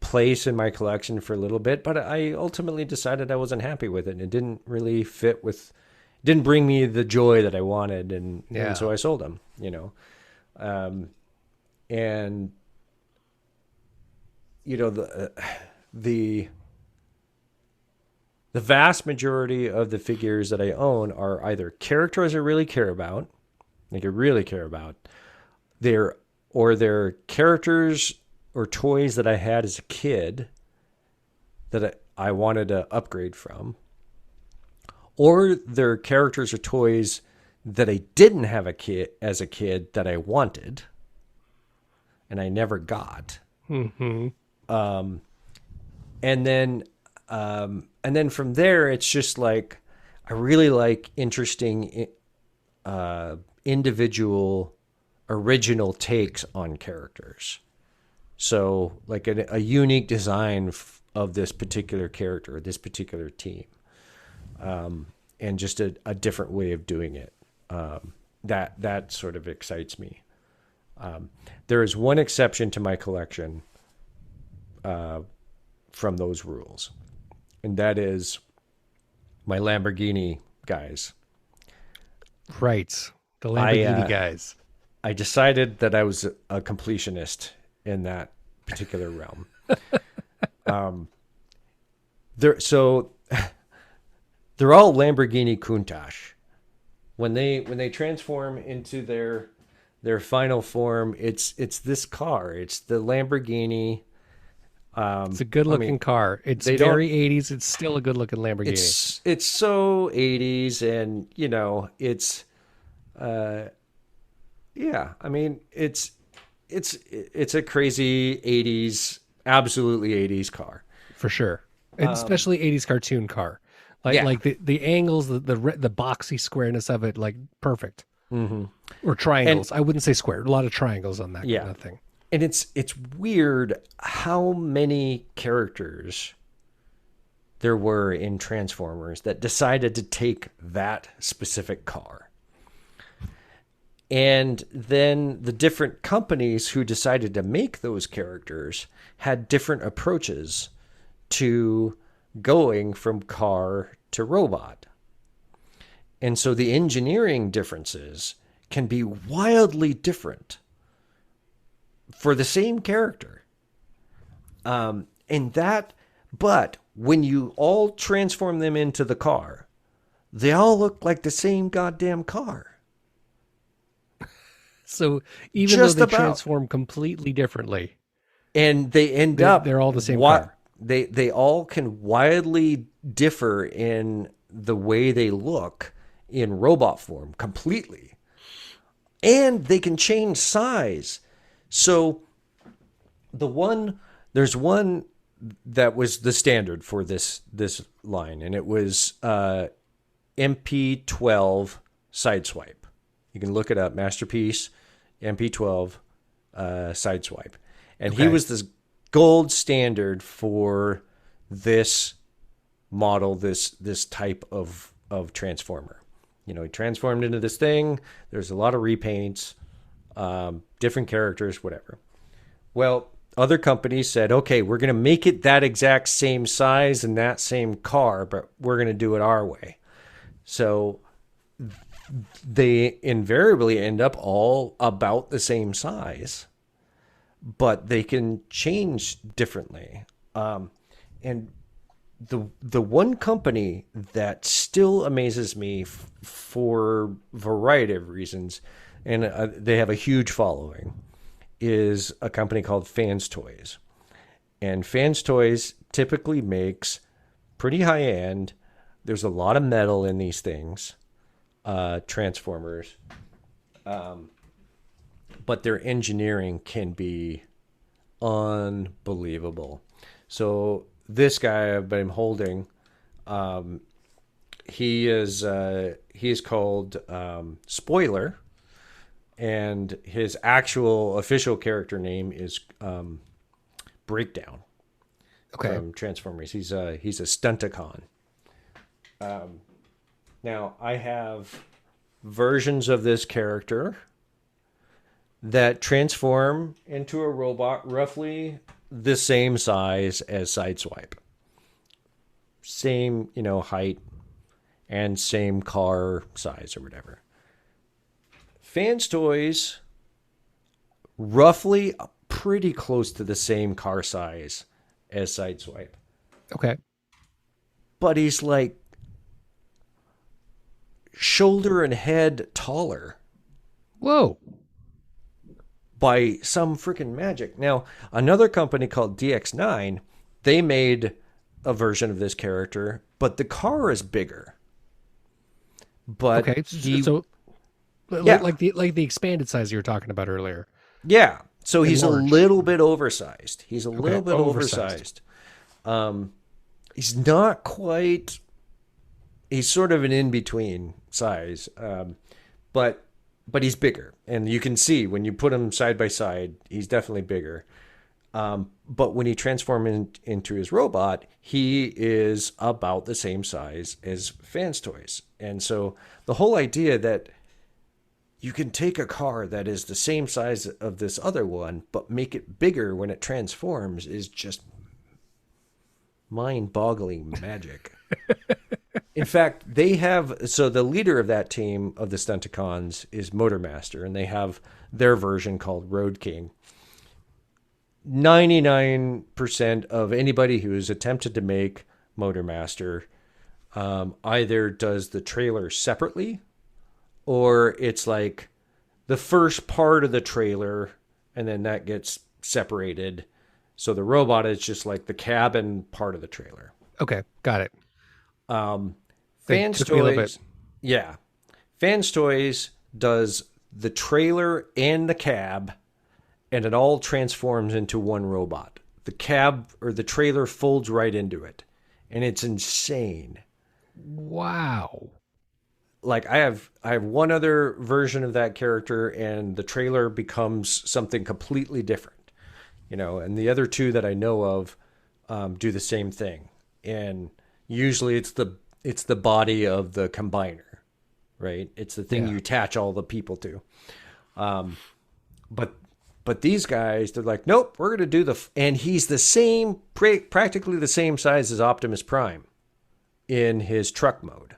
place in my collection for a little bit, but I ultimately decided I wasn't happy with it, and it didn't really didn't bring me the joy that I wanted, and so I sold them, you know. And you know, the vast majority of the figures that I own are either characters I really care about, they're characters or toys that I had as a kid that I wanted to upgrade from, or they're characters or toys that I didn't have as a kid that I wanted and I never got. Mm-hmm. And then from there, it's just like, I really like interesting, individual, original takes on characters. So like a unique design of this particular character, this particular team, and just a different way of doing it. That sort of excites me. There is one exception to my collection from those rules, and that is my Lamborghini guys. Right. The Lamborghini I guys. I decided that I was a completionist in that particular realm. They're so they're all Lamborghini Countach. When they transform into their final form, it's this car. It's the Lamborghini. It's a good-looking car. It's very 80s. It's still a good-looking Lamborghini. It's so 80s, and it's yeah. I mean, it's a crazy 80s, absolutely 80s car. For sure. And especially 80s cartoon car. Like the angles, the boxy squareness of it, like perfect. Mm-hmm. Or triangles. I wouldn't say square. A lot of triangles on that kind of thing. And it's weird how many characters there were in Transformers that decided to take that specific car. And then the different companies who decided to make those characters had different approaches to going from car to robot. And so the engineering differences can be wildly different for the same character. But when you all transform them into the car, they all look like the same goddamn car. So even though they transform completely differently, and they're all the same car. They all can wildly differ in the way they look in robot form completely. And they can change size. So there's one that was the standard for this line, and it was MP12 Sideswipe. You can look it up, Masterpiece MP12 Sideswipe. And he was this gold standard for this model, this type of transformer. He transformed into this thing. There's a lot of repaints, different characters, whatever. Well, other companies said, okay, we're going to make it that exact same size and that same car, but we're going to do it our way. So they invariably end up all about the same size, but they can change differently. And the one company that still amazes me for a variety of reasons, and they have a huge following, is a company called Fanstoys. And Fanstoys typically makes pretty high end. There's a lot of metal in these things, Transformers. But their engineering can be unbelievable. So this guy I've been holding, he is called Spoiler, and his actual official character name is Breakdown. Okay. From Transformers. He's a Stunticon. Now I have versions of this character that transform into a robot roughly the same size as Sideswipe. Same, height and same car size or whatever. Fanstoys, roughly pretty close to the same car size as Sideswipe. Okay. But he's like shoulder and head taller. Whoa. By some freaking magic. Now, another company called DX9, they made a version of this character, but the car is bigger. But okay, like the expanded size you were talking about earlier. Yeah. So he's large. A little bit oversized. He's a little bit oversized. He's not quite. He's sort of an in-between size, but he's bigger, and you can see when you put him side by side, he's definitely bigger. But when he transforms into his robot, he is about the same size as Fanstoys. And so the whole idea that you can take a car that is the same size of this other one, but make it bigger when it transforms is just mind-boggling magic. In fact, they have, so the leader of that team of the Stunticons is Motormaster, and they have their version called Roadking. 99% of anybody who has attempted to make Motormaster either does the trailer separately, or it's like the first part of the trailer and then that gets separated. So the robot is just like the cabin part of the trailer. Okay, got it. Fanstoys, yeah. Fanstoys does the trailer and the cab, and it all transforms into one robot. The cab or the trailer folds right into it, and it's insane. Wow. Like I have one other version of that character, and the trailer becomes something completely different, and the other two that I know of do the same thing. And usually it's the body of the combiner, right? It's the thing you attach all the people to. But these guys, they're like, nope, we're going to do and he's the same, practically the same size as Optimus Prime in his truck mode.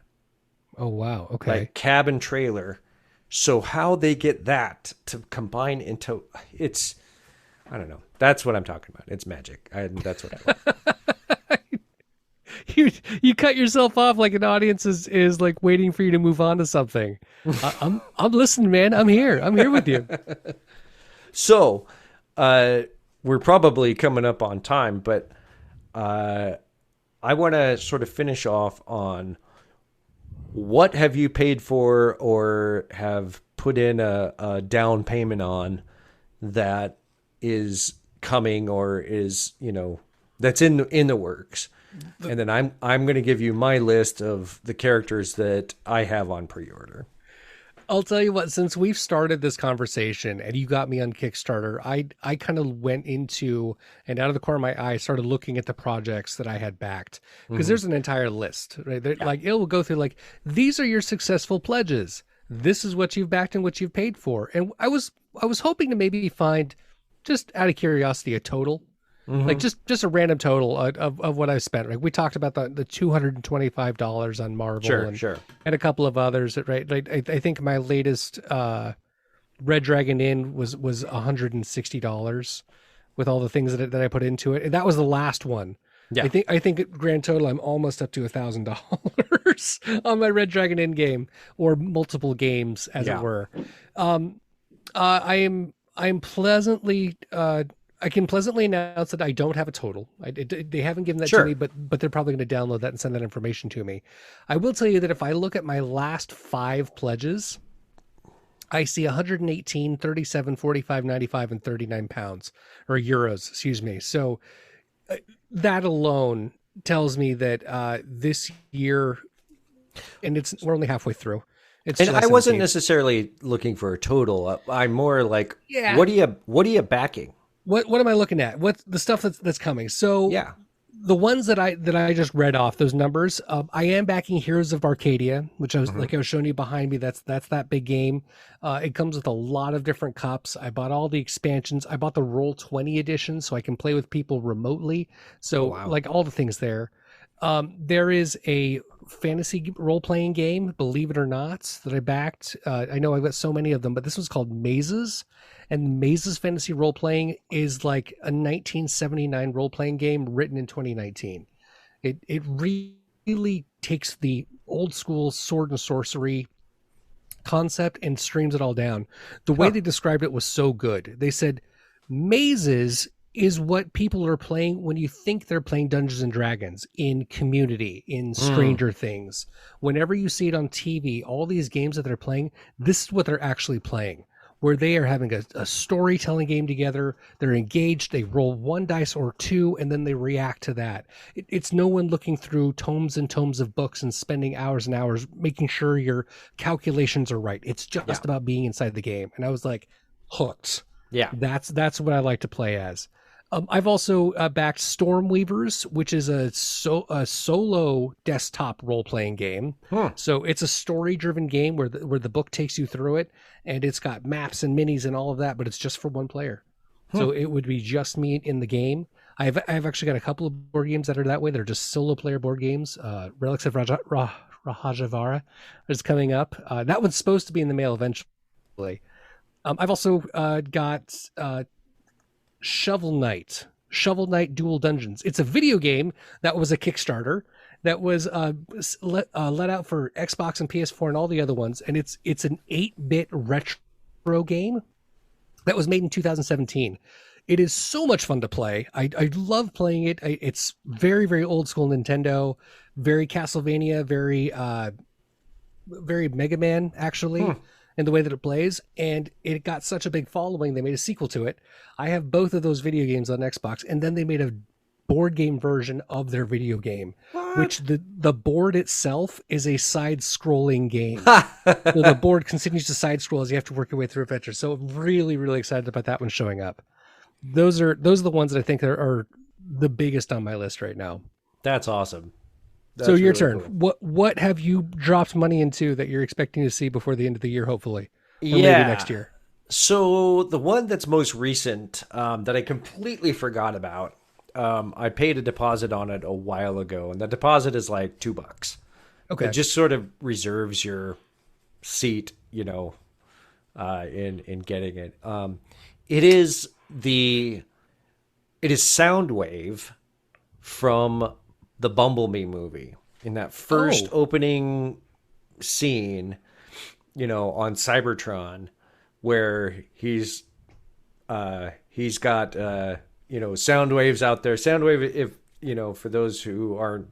Oh, wow. Okay. Like cabin trailer. So how they get that to combine into, I don't know. That's what I'm talking about. It's magic. That's what I love. You cut yourself off like an audience is like waiting for you to move on to something. I'm listening, man. I'm here with you. So, we're probably coming up on time, but I want to sort of finish off on what have you paid for or have put in a down payment on that is coming or is, that's in the works. And then I'm going to give you my list of the characters that I have on pre-order. I'll tell you what, since we've started this conversation and you got me on Kickstarter, I kind of went into and out of the corner of my eye started looking at the projects that I had backed, because there's an entire list, right? Like it will go through like, these are your successful pledges. This is what you've backed and what you've paid for. And I was hoping to maybe find, just out of curiosity, a total. Like just a random total of what I spent. Like we talked about the $225 on Marvel, and a couple of others. Right, like I think my latest Red Dragon Inn was $160 with all the things that I put into it, and that was the last one. Yeah, I think grand total I'm almost up to $1,000 on my Red Dragon Inn game, or multiple games as it were. I'm pleasantly. I can pleasantly announce that I don't have a total. They haven't given that to me, but they're probably going to download that and send that information to me. I will tell you that if I look at my last 5 pledges, I see 118, 37, 45, 95, and 39 pounds, or euros, excuse me. So that alone tells me that this year, and we're only halfway through. And I wasn't necessarily looking for a total. I'm more like, what are you backing? What am I looking at? What's the stuff that's coming? So the ones that I just read off, those numbers, I am backing Heroes of Barcadia, which I was showing you behind me. That's that big game. It comes with a lot of different cups. I bought all the expansions. I bought the Roll20 edition so I can play with people remotely. So like all the things there. There is a fantasy role-playing game, believe it or not, that I backed. I know I've got so many of them, but this one's called Mazes. And Mazes Fantasy Role-Playing is like a 1979 role-playing game written in 2019. It really takes the old school sword and sorcery concept and streams it all down. The way they described it was so good. They said, mazes is what people are playing when you think they're playing Dungeons and Dragons in Community, in Stranger Things. Whenever you see it on TV, all these games that they're playing, this is what they're actually playing, where they are having a storytelling game together. They're engaged. They roll 1 dice or 2, and then they react to that. It's no one looking through tomes and tomes of books and spending hours and hours making sure your calculations are right. It's just about being inside the game. And I was like, hooked. Yeah, that's what I like to play as. I've also backed Stormweavers, which is a solo desktop role-playing game. So it's a story-driven game where the book takes you through it, and it's got maps and minis and all of that, but it's just for one player. So it would be just me in the game. I've actually got a couple of board games that are that way. They're just solo-player board games. Relics of Rajavihara is coming up. That one's supposed to be in the mail eventually. I've also got Shovel Knight Dual Dungeons. It's a video game that was a Kickstarter that was let out for Xbox and PS4 and all the other ones, and it's an 8-bit retro game that was made in 2017. It is so much fun to play. I love playing it. It's very, very old school Nintendo, very Castlevania, very Mega Man, actually, in the way that it plays. And it got such a big following, they made a sequel to it. I have both of those video games on Xbox, and then they made a board game version of their video game, which the board itself is a side-scrolling game. So the board continues to side-scroll as you have to work your way through adventures. So I'm really, really excited about that one showing up. Those are the ones that I think are the biggest on my list right now. That's awesome. That's so your really turn. Cool. What have you dropped money into that you're expecting to see before the end of the year, hopefully, or maybe next year? So the one that's most recent that I completely forgot about, I paid a deposit on it a while ago, and the deposit is like $2. Okay, it just sort of reserves your seat, in getting it. It is Soundwave from the Bumblebee movie. In that first opening scene, on Cybertron, where he's got Soundwave's out there. Soundwave, if for those who aren't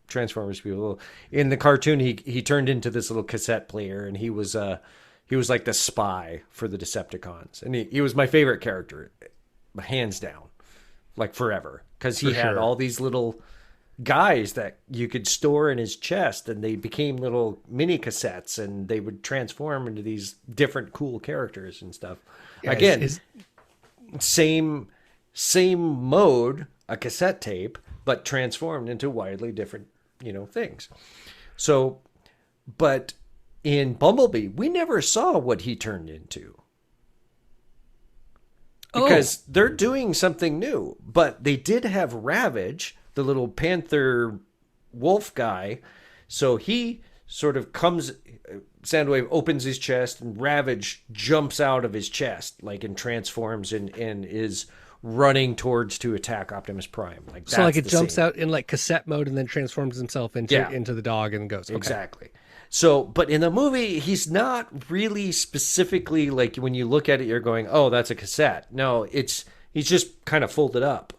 Transformers people, in the cartoon he turned into this little cassette player, and he was like the spy for the Decepticons, and he was my favorite character, hands down, like forever, because he had all these little guys that you could store in his chest, and they became little mini cassettes, and they would transform into these different cool characters and stuff. Yeah, again, same mode, a cassette tape, but transformed into widely different things. So, but in Bumblebee, we never saw what he turned into. Because they're doing something new. But they did have Ravage, the little panther wolf guy. So he sort of comes, Soundwave opens his chest, and Ravage jumps out of his chest, and transforms and is running towards to attack Optimus Prime. So it jumps out in cassette mode and then transforms himself into the dog and goes. Okay. Exactly. So, but in the movie, he's not really specifically when you look at it, you're going, "Oh, that's a cassette." No, he's just kind of folded up,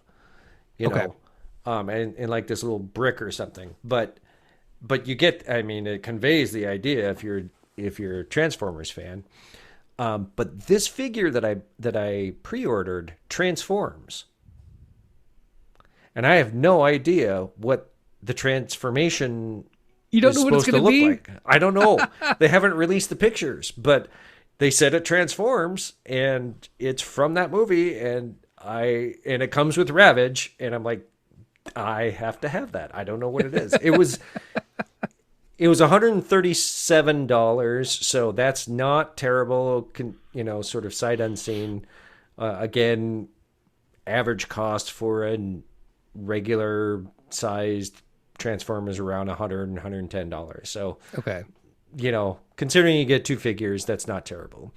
and like this little brick or something. But you get, it conveys the idea if you're a Transformers fan. But this figure that I pre-ordered transforms, and I have no idea what the transformation. You don't know what it's going to be? Like. I don't know. They haven't released the pictures, but they said it transforms, and it's from that movie, and it comes with Ravage, and I'm like, I have to have that. I don't know what it is. It was $137, so that's not terrible. Sort of sight unseen. Again, average cost for a regular sized Transformers around $100 and $110. So, considering you get two figures, that's not terrible.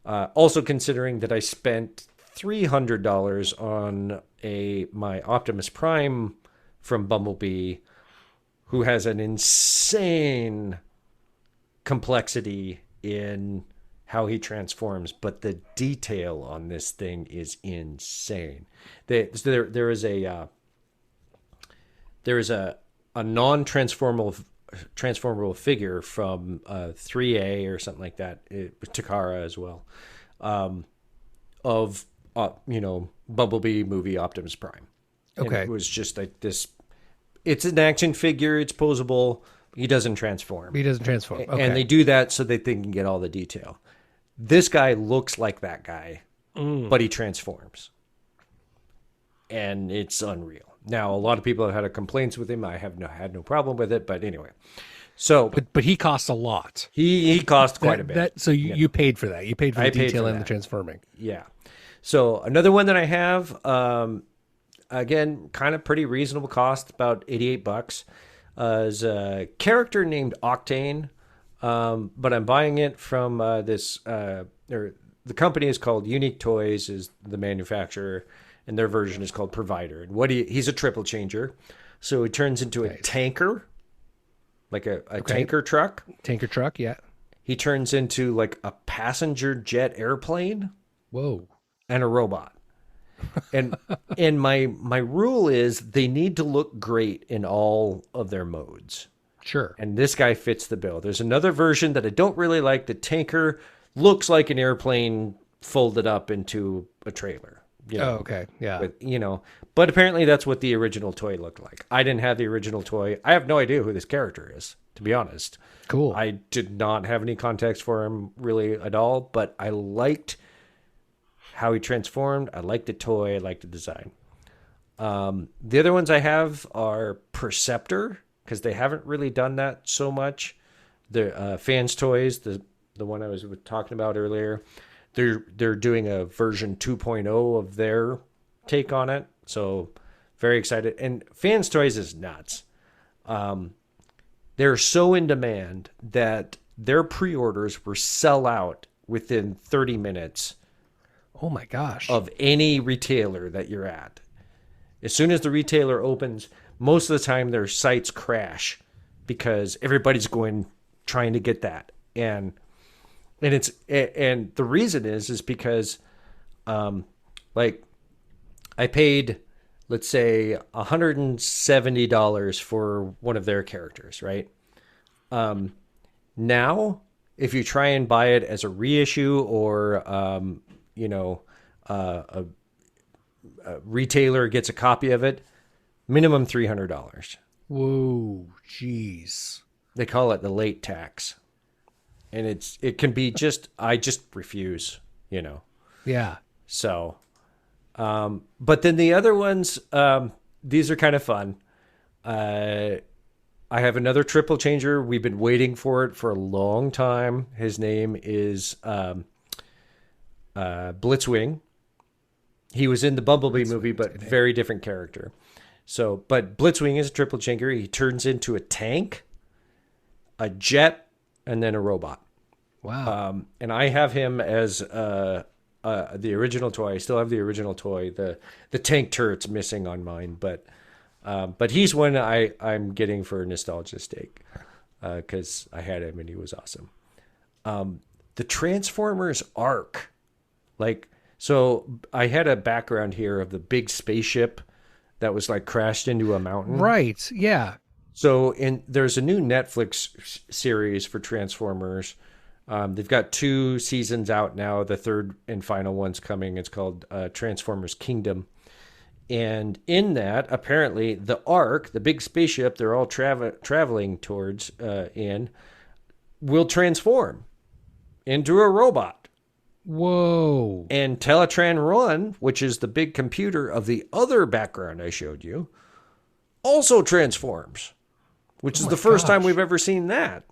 Also considering that I spent $300 on my Optimus Prime from Bumblebee, who has an insane complexity in how he transforms, but the detail on this thing is insane. There is a non-transformable figure from 3A or something like that, Takara as well, of Bumblebee movie Optimus Prime. Okay, and it was just like this. It's an action figure. It's posable. He doesn't transform. Okay. And they do that so that they can get all the detail. This guy looks like that guy, but he transforms, and it's unreal. Now, a lot of people have had complaints with him. I have had no problem with it, but anyway. So, but he costs a lot. He cost quite a bit. So you paid for that. You paid for the detail and the transforming. Yeah. So another one that I have, again, kind of pretty reasonable cost, about $88. is a character named Octane, but I'm buying it from the company is called Unique Toys, is the manufacturer, and their version is called Provider. And he's a triple changer, so he turns into a tanker, like a tanker truck. Tanker truck, yeah. He turns into like a passenger jet airplane. Whoa. And a robot. And my rule is they need to look great in all of their modes. Sure. And this guy fits the bill. There's another version that I don't really like. The tanker looks like an airplane folded up into a trailer. You know, oh, okay. Yeah. But apparently that's what the original toy looked like. I didn't have the original toy. I have no idea who this character is, to be honest. Cool. I did not have any context for him really at all, but I liked how he transformed. I liked the toy. I liked the design. The other ones I have are Perceptor, because they haven't really done that so much. The Fanstoys, the one I was talking about earlier, they're doing a version 2.0 of their take on it. So very excited. And Fanstoys is nuts. They're so in demand that their pre-orders were sell out within 30 minutes. Oh my gosh. Of any retailer that you're at. As soon as the retailer opens, most of the time their sites crash because everybody's trying to get that. And the reason is because like I paid, let's say, $170 for one of their characters, right? Now, if you try and buy it as a reissue or a retailer gets a copy of it, minimum $300. Whoa, jeez. They call it the late tax. And it can be I just refuse, Yeah. So, but then the other ones, these are kind of fun. I have another triple changer. We've been waiting for it for a long time. His name is Blitzwing. He was in the Bumblebee movie, but very different character. So, but Blitzwing is a triple changer. He turns into a tank, a jet, and then a robot. Wow. And I have him as the original toy. I still have the original toy. The tank turret's missing on mine, but he's one I'm getting for nostalgia's sake because I had him and he was awesome. The Transformers Arc, so I had a background here of the big spaceship that was crashed into a mountain. Right. Yeah. So there's a new Netflix series for Transformers. They've got 2 seasons out now. The third and final one's coming. It's called Transformers Kingdom. And in that, apparently, the Ark, the big spaceship they're all traveling towards will transform into a robot. Whoa. And Teletran Run, which is the big computer of the other background I showed you, also transforms, which is the first time we've ever seen that.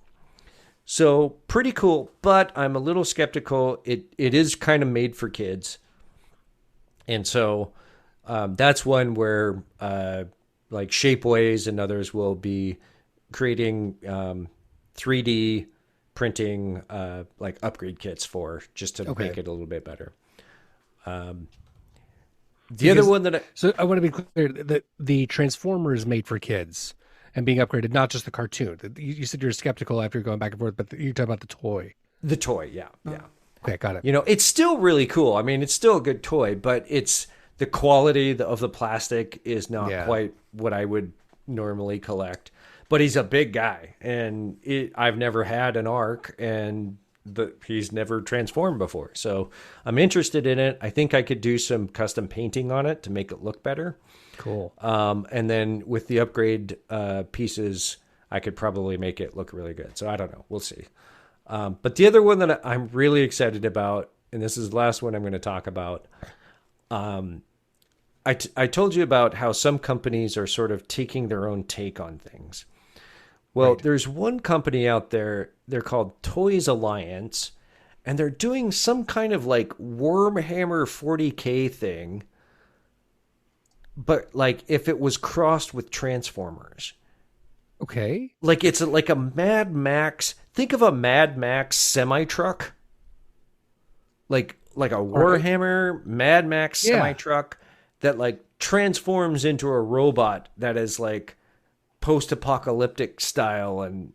So pretty cool, but I'm a little skeptical. It is kind of made for kids. And so that's one where Shapeways and others will be creating 3D printing upgrade kits for just to make it a little bit better. Other one that so I want to be clear that the Transformer is made for kids and being upgraded, not just the cartoon. You said you're skeptical after going back and forth, but you're talking about the toy. The toy, yeah. Okay, got it. It's still really cool. I mean, it's still a good toy, but the quality of the plastic is not quite what I would normally collect. But he's a big guy, and I've never had an Arc, and he's never transformed before. So I'm interested in it. I think I could do some custom painting on it to make it look better. Cool. And then with the upgrade pieces, I could probably make it look really good. So I don't know. We'll see. But the other one that I'm really excited about, and this is the last one I'm going to talk about, I told you about how some companies are sort of taking their own take on things. Well, There's one company out there, they're called Toys Alliance, and they're doing some kind of Warhammer 40K thing, but if it was crossed with Transformers. Okay. Like it's like a Mad Max. Think of a Mad Max semi truck. Like a Warhammer Mad Max semi truck that like transforms into a robot that is like post-apocalyptic style and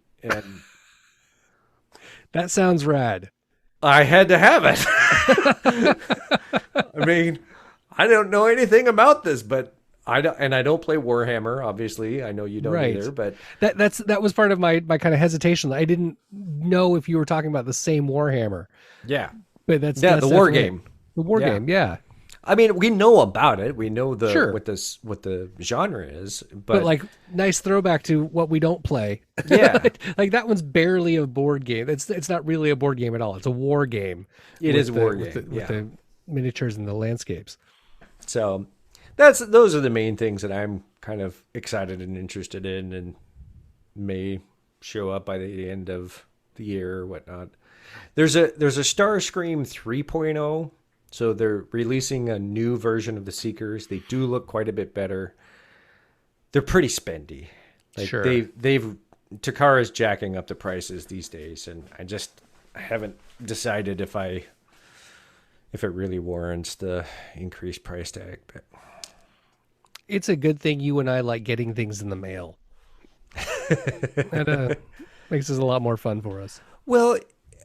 That sounds rad. I had to have it. I mean, I don't know anything about this, but I don't play Warhammer, obviously. I know you don't either, but that was part of my kind of hesitation. I didn't know if you were talking about the same Warhammer. yeah. But that's The war game. The war game, yeah. I mean, we know about it. We know Sure. what the genre is, But like nice throwback to what we don't play. Yeah. like that one's barely a board game. It's not really a board game at all. It's a war game. It is a war with game, with the miniatures and the landscapes. So those are the main things that I'm kind of excited and interested in and may show up by the end of the year or whatnot. There's a Starscream 3.0, so they're releasing a new version of the Seekers. They do look quite a bit better. They're pretty spendy. Like Sure. they've Takara's jacking up the prices these days, and I haven't decided if it really warrants the increased price tag. But It's a good thing you and I like getting things in the mail. That makes this a lot more fun for us. well,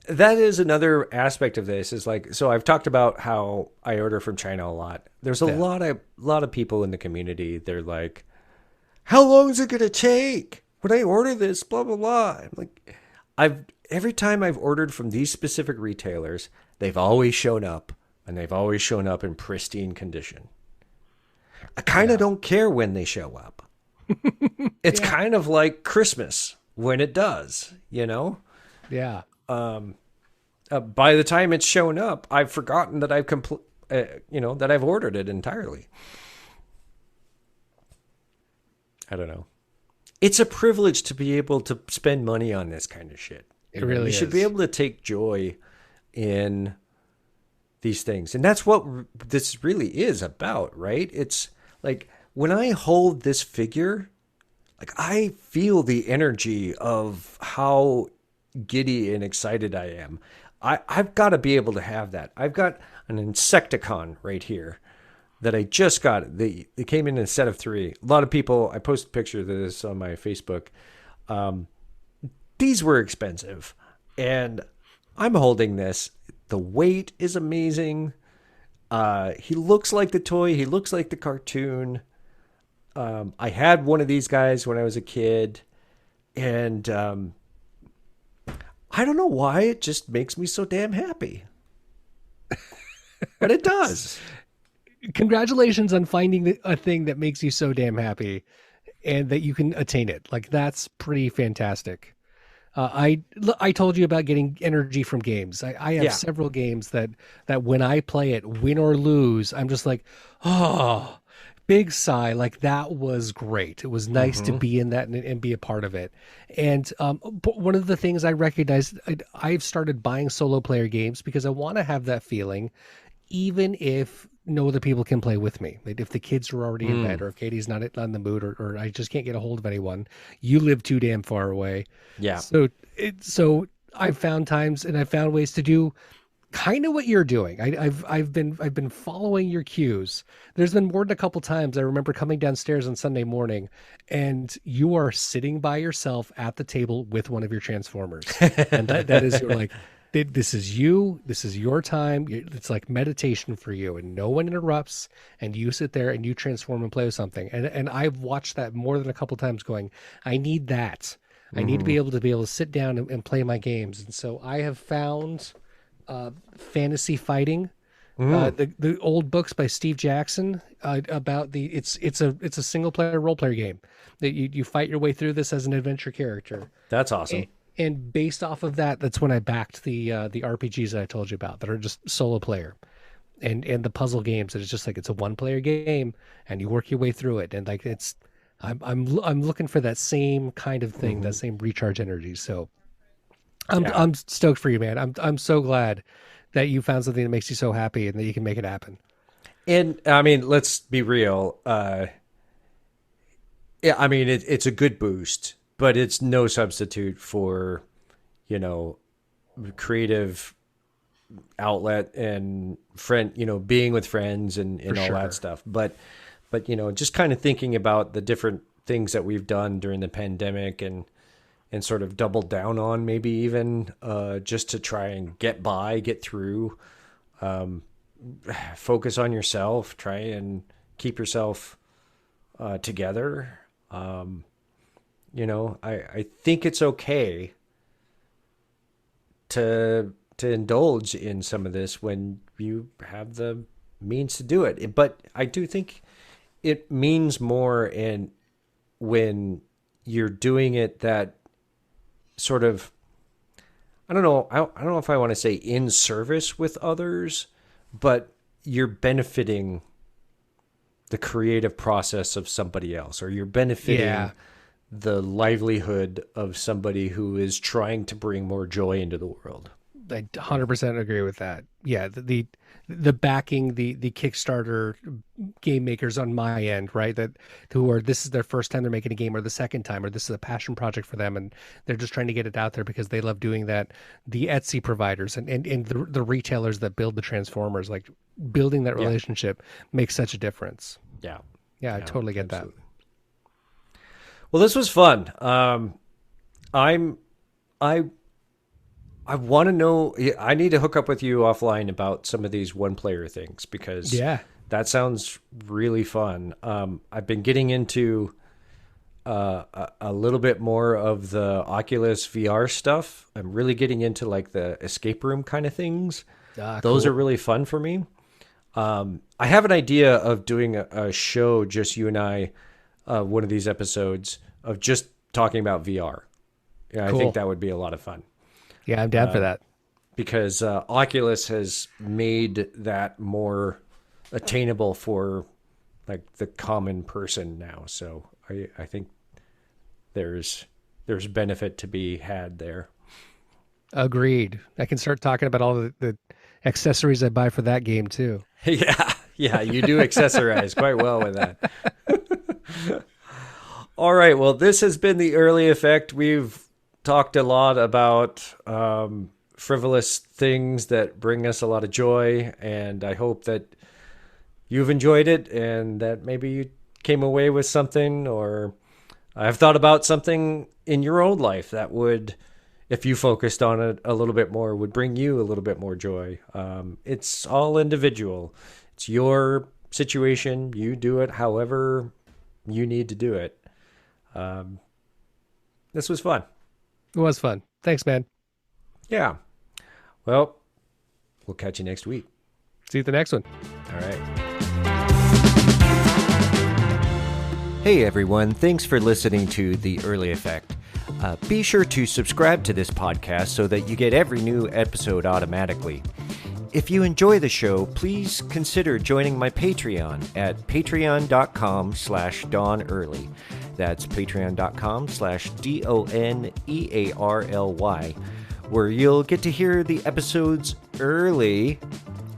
that is another aspect of this is like, so I've talked about how I order from China a lot. There's a lot of people in the community. They're like, how long is it going to take when I order this? Blah, blah, blah. I'm like, every time I've ordered from these specific retailers, they've always shown up and they've always shown up in pristine condition. I kind of don't care when they show up. It's kind of like Christmas when it does, you know? Yeah. By the time it's shown up, I've forgotten that that I've ordered it entirely. I don't know. It's a privilege to be able to spend money on this kind of shit. It really is. You should be able to take joy in these things. And that's what this really is about, right? It's like when I hold this figure, like I feel the energy of how giddy and excited I am. I've got to be able to have that. I've got an Insecticon right here that I just got. They came in a set of 3. A lot of people, I posted a picture of this on my Facebook. These were expensive, and I'm holding this. The weight is amazing. He looks like the toy. He looks like the cartoon. I had one of these guys when I was a kid, and I don't know why it just makes me so damn happy. But it does. Congratulations on finding a thing that makes you so damn happy and that you can attain it. Like that's pretty fantastic. I told you about getting energy from games. I have several games that when I play it, win or lose, I'm just like, oh, big sigh. Like that was great. It was nice to be in that and be a part of it. And but one of the things I recognized, I've started buying solo player games because I want to have that feeling, even if no other people can play with me. Like if the kids are already in bed, or if Katie's not in the mood, or I just can't get a hold of anyone, you live too damn far away. Yeah. So I've found times and I've found ways to do kind of what you're doing. I've been following your cues. There's been more than a couple times I remember coming downstairs on Sunday morning and you are sitting by yourself at the table with one of your Transformers. And that is, you're like, this is you. This is your time. It's like meditation for you, and no one interrupts. And you sit there and you transform and play with something. And I've watched that more than a couple times. Going, I need that. I need to be able to sit down and play my games. And so I have found Fantasy Fighting, the old books by Steve Jackson about it's a single player role player game that you fight your way through this as an adventure character. That's awesome. And based off of that, that's when I backed the RPGs that I told you about that are just solo player, and the puzzle games that it's just like it's a 1-player game and you work your way through it, and like it's I'm looking for that same kind of thing, that same recharge energy. So I'm stoked for you, man. I'm so glad that you found something that makes you so happy and that you can make it happen. And I mean, let's be real. Yeah, I mean it's a good boost. but it's no substitute for, creative outlet and being with friends and all that stuff. But just kind of thinking about the different things that we've done during the pandemic and sort of double down on, maybe even just to try and get through, focus on yourself, try and keep yourself together. I think it's okay to indulge in some of this when you have the means to do it. But I do think it means more when you're doing it that sort of, I don't know if I want to say in service with others, but you're benefiting the creative process of somebody else, or you're benefiting the livelihood of somebody who is trying to bring more joy into the world. I 100% agree with that. Yeah, the backing, the Kickstarter game makers on my end, right? This is their first time they're making a game, or the second time, or this is a passion project for them, and they're just trying to get it out there because they love doing that. The Etsy providers and the retailers that build the Transformers, like building that relationship makes such a difference. Yeah, I totally get that. Well, this was fun. I want to know, I need to hook up with you offline about some of these one-player things, because that sounds really fun. I've been getting into a little bit more of the Oculus VR stuff. I'm really getting into like the escape room kind of things. Those are really fun for me. I have an idea of doing a show, just you and I, one of these episodes of just talking about VR. Yeah, I think that would be a lot of fun. Yeah, I'm down for that. Because Oculus has made that more attainable for like the common person now. So I think there's benefit to be had there. Agreed. I can start talking about all the accessories I buy for that game too. Yeah, you do accessorize quite well with that. All right, well, this has been the Early Effect. We've talked a lot about frivolous things that bring us a lot of joy, and I hope that you've enjoyed it and that maybe you came away with something, or have thought about something in your own life that would, if you focused on it a little bit more, would bring you a little bit more joy. It's all individual. It's your situation. You do it however you need to do it. This was fun. It was fun. Thanks, man. Yeah. Well, we'll catch you next week. See you at the next one. All right. Hey, everyone. Thanks for listening to The Early Effect. Be sure to subscribe to this podcast so that you get every new episode automatically. If you enjoy the show, please consider joining my Patreon at patreon.com/DonEarly. That's patreon.com/DONEARLY, where you'll get to hear the episodes early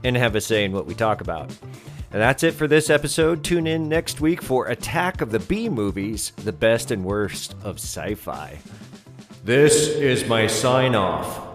and have a say in what we talk about. And that's it for this episode. Tune in next week for Attack of the B-Movies, the best and worst of sci-fi. This is my sign-off.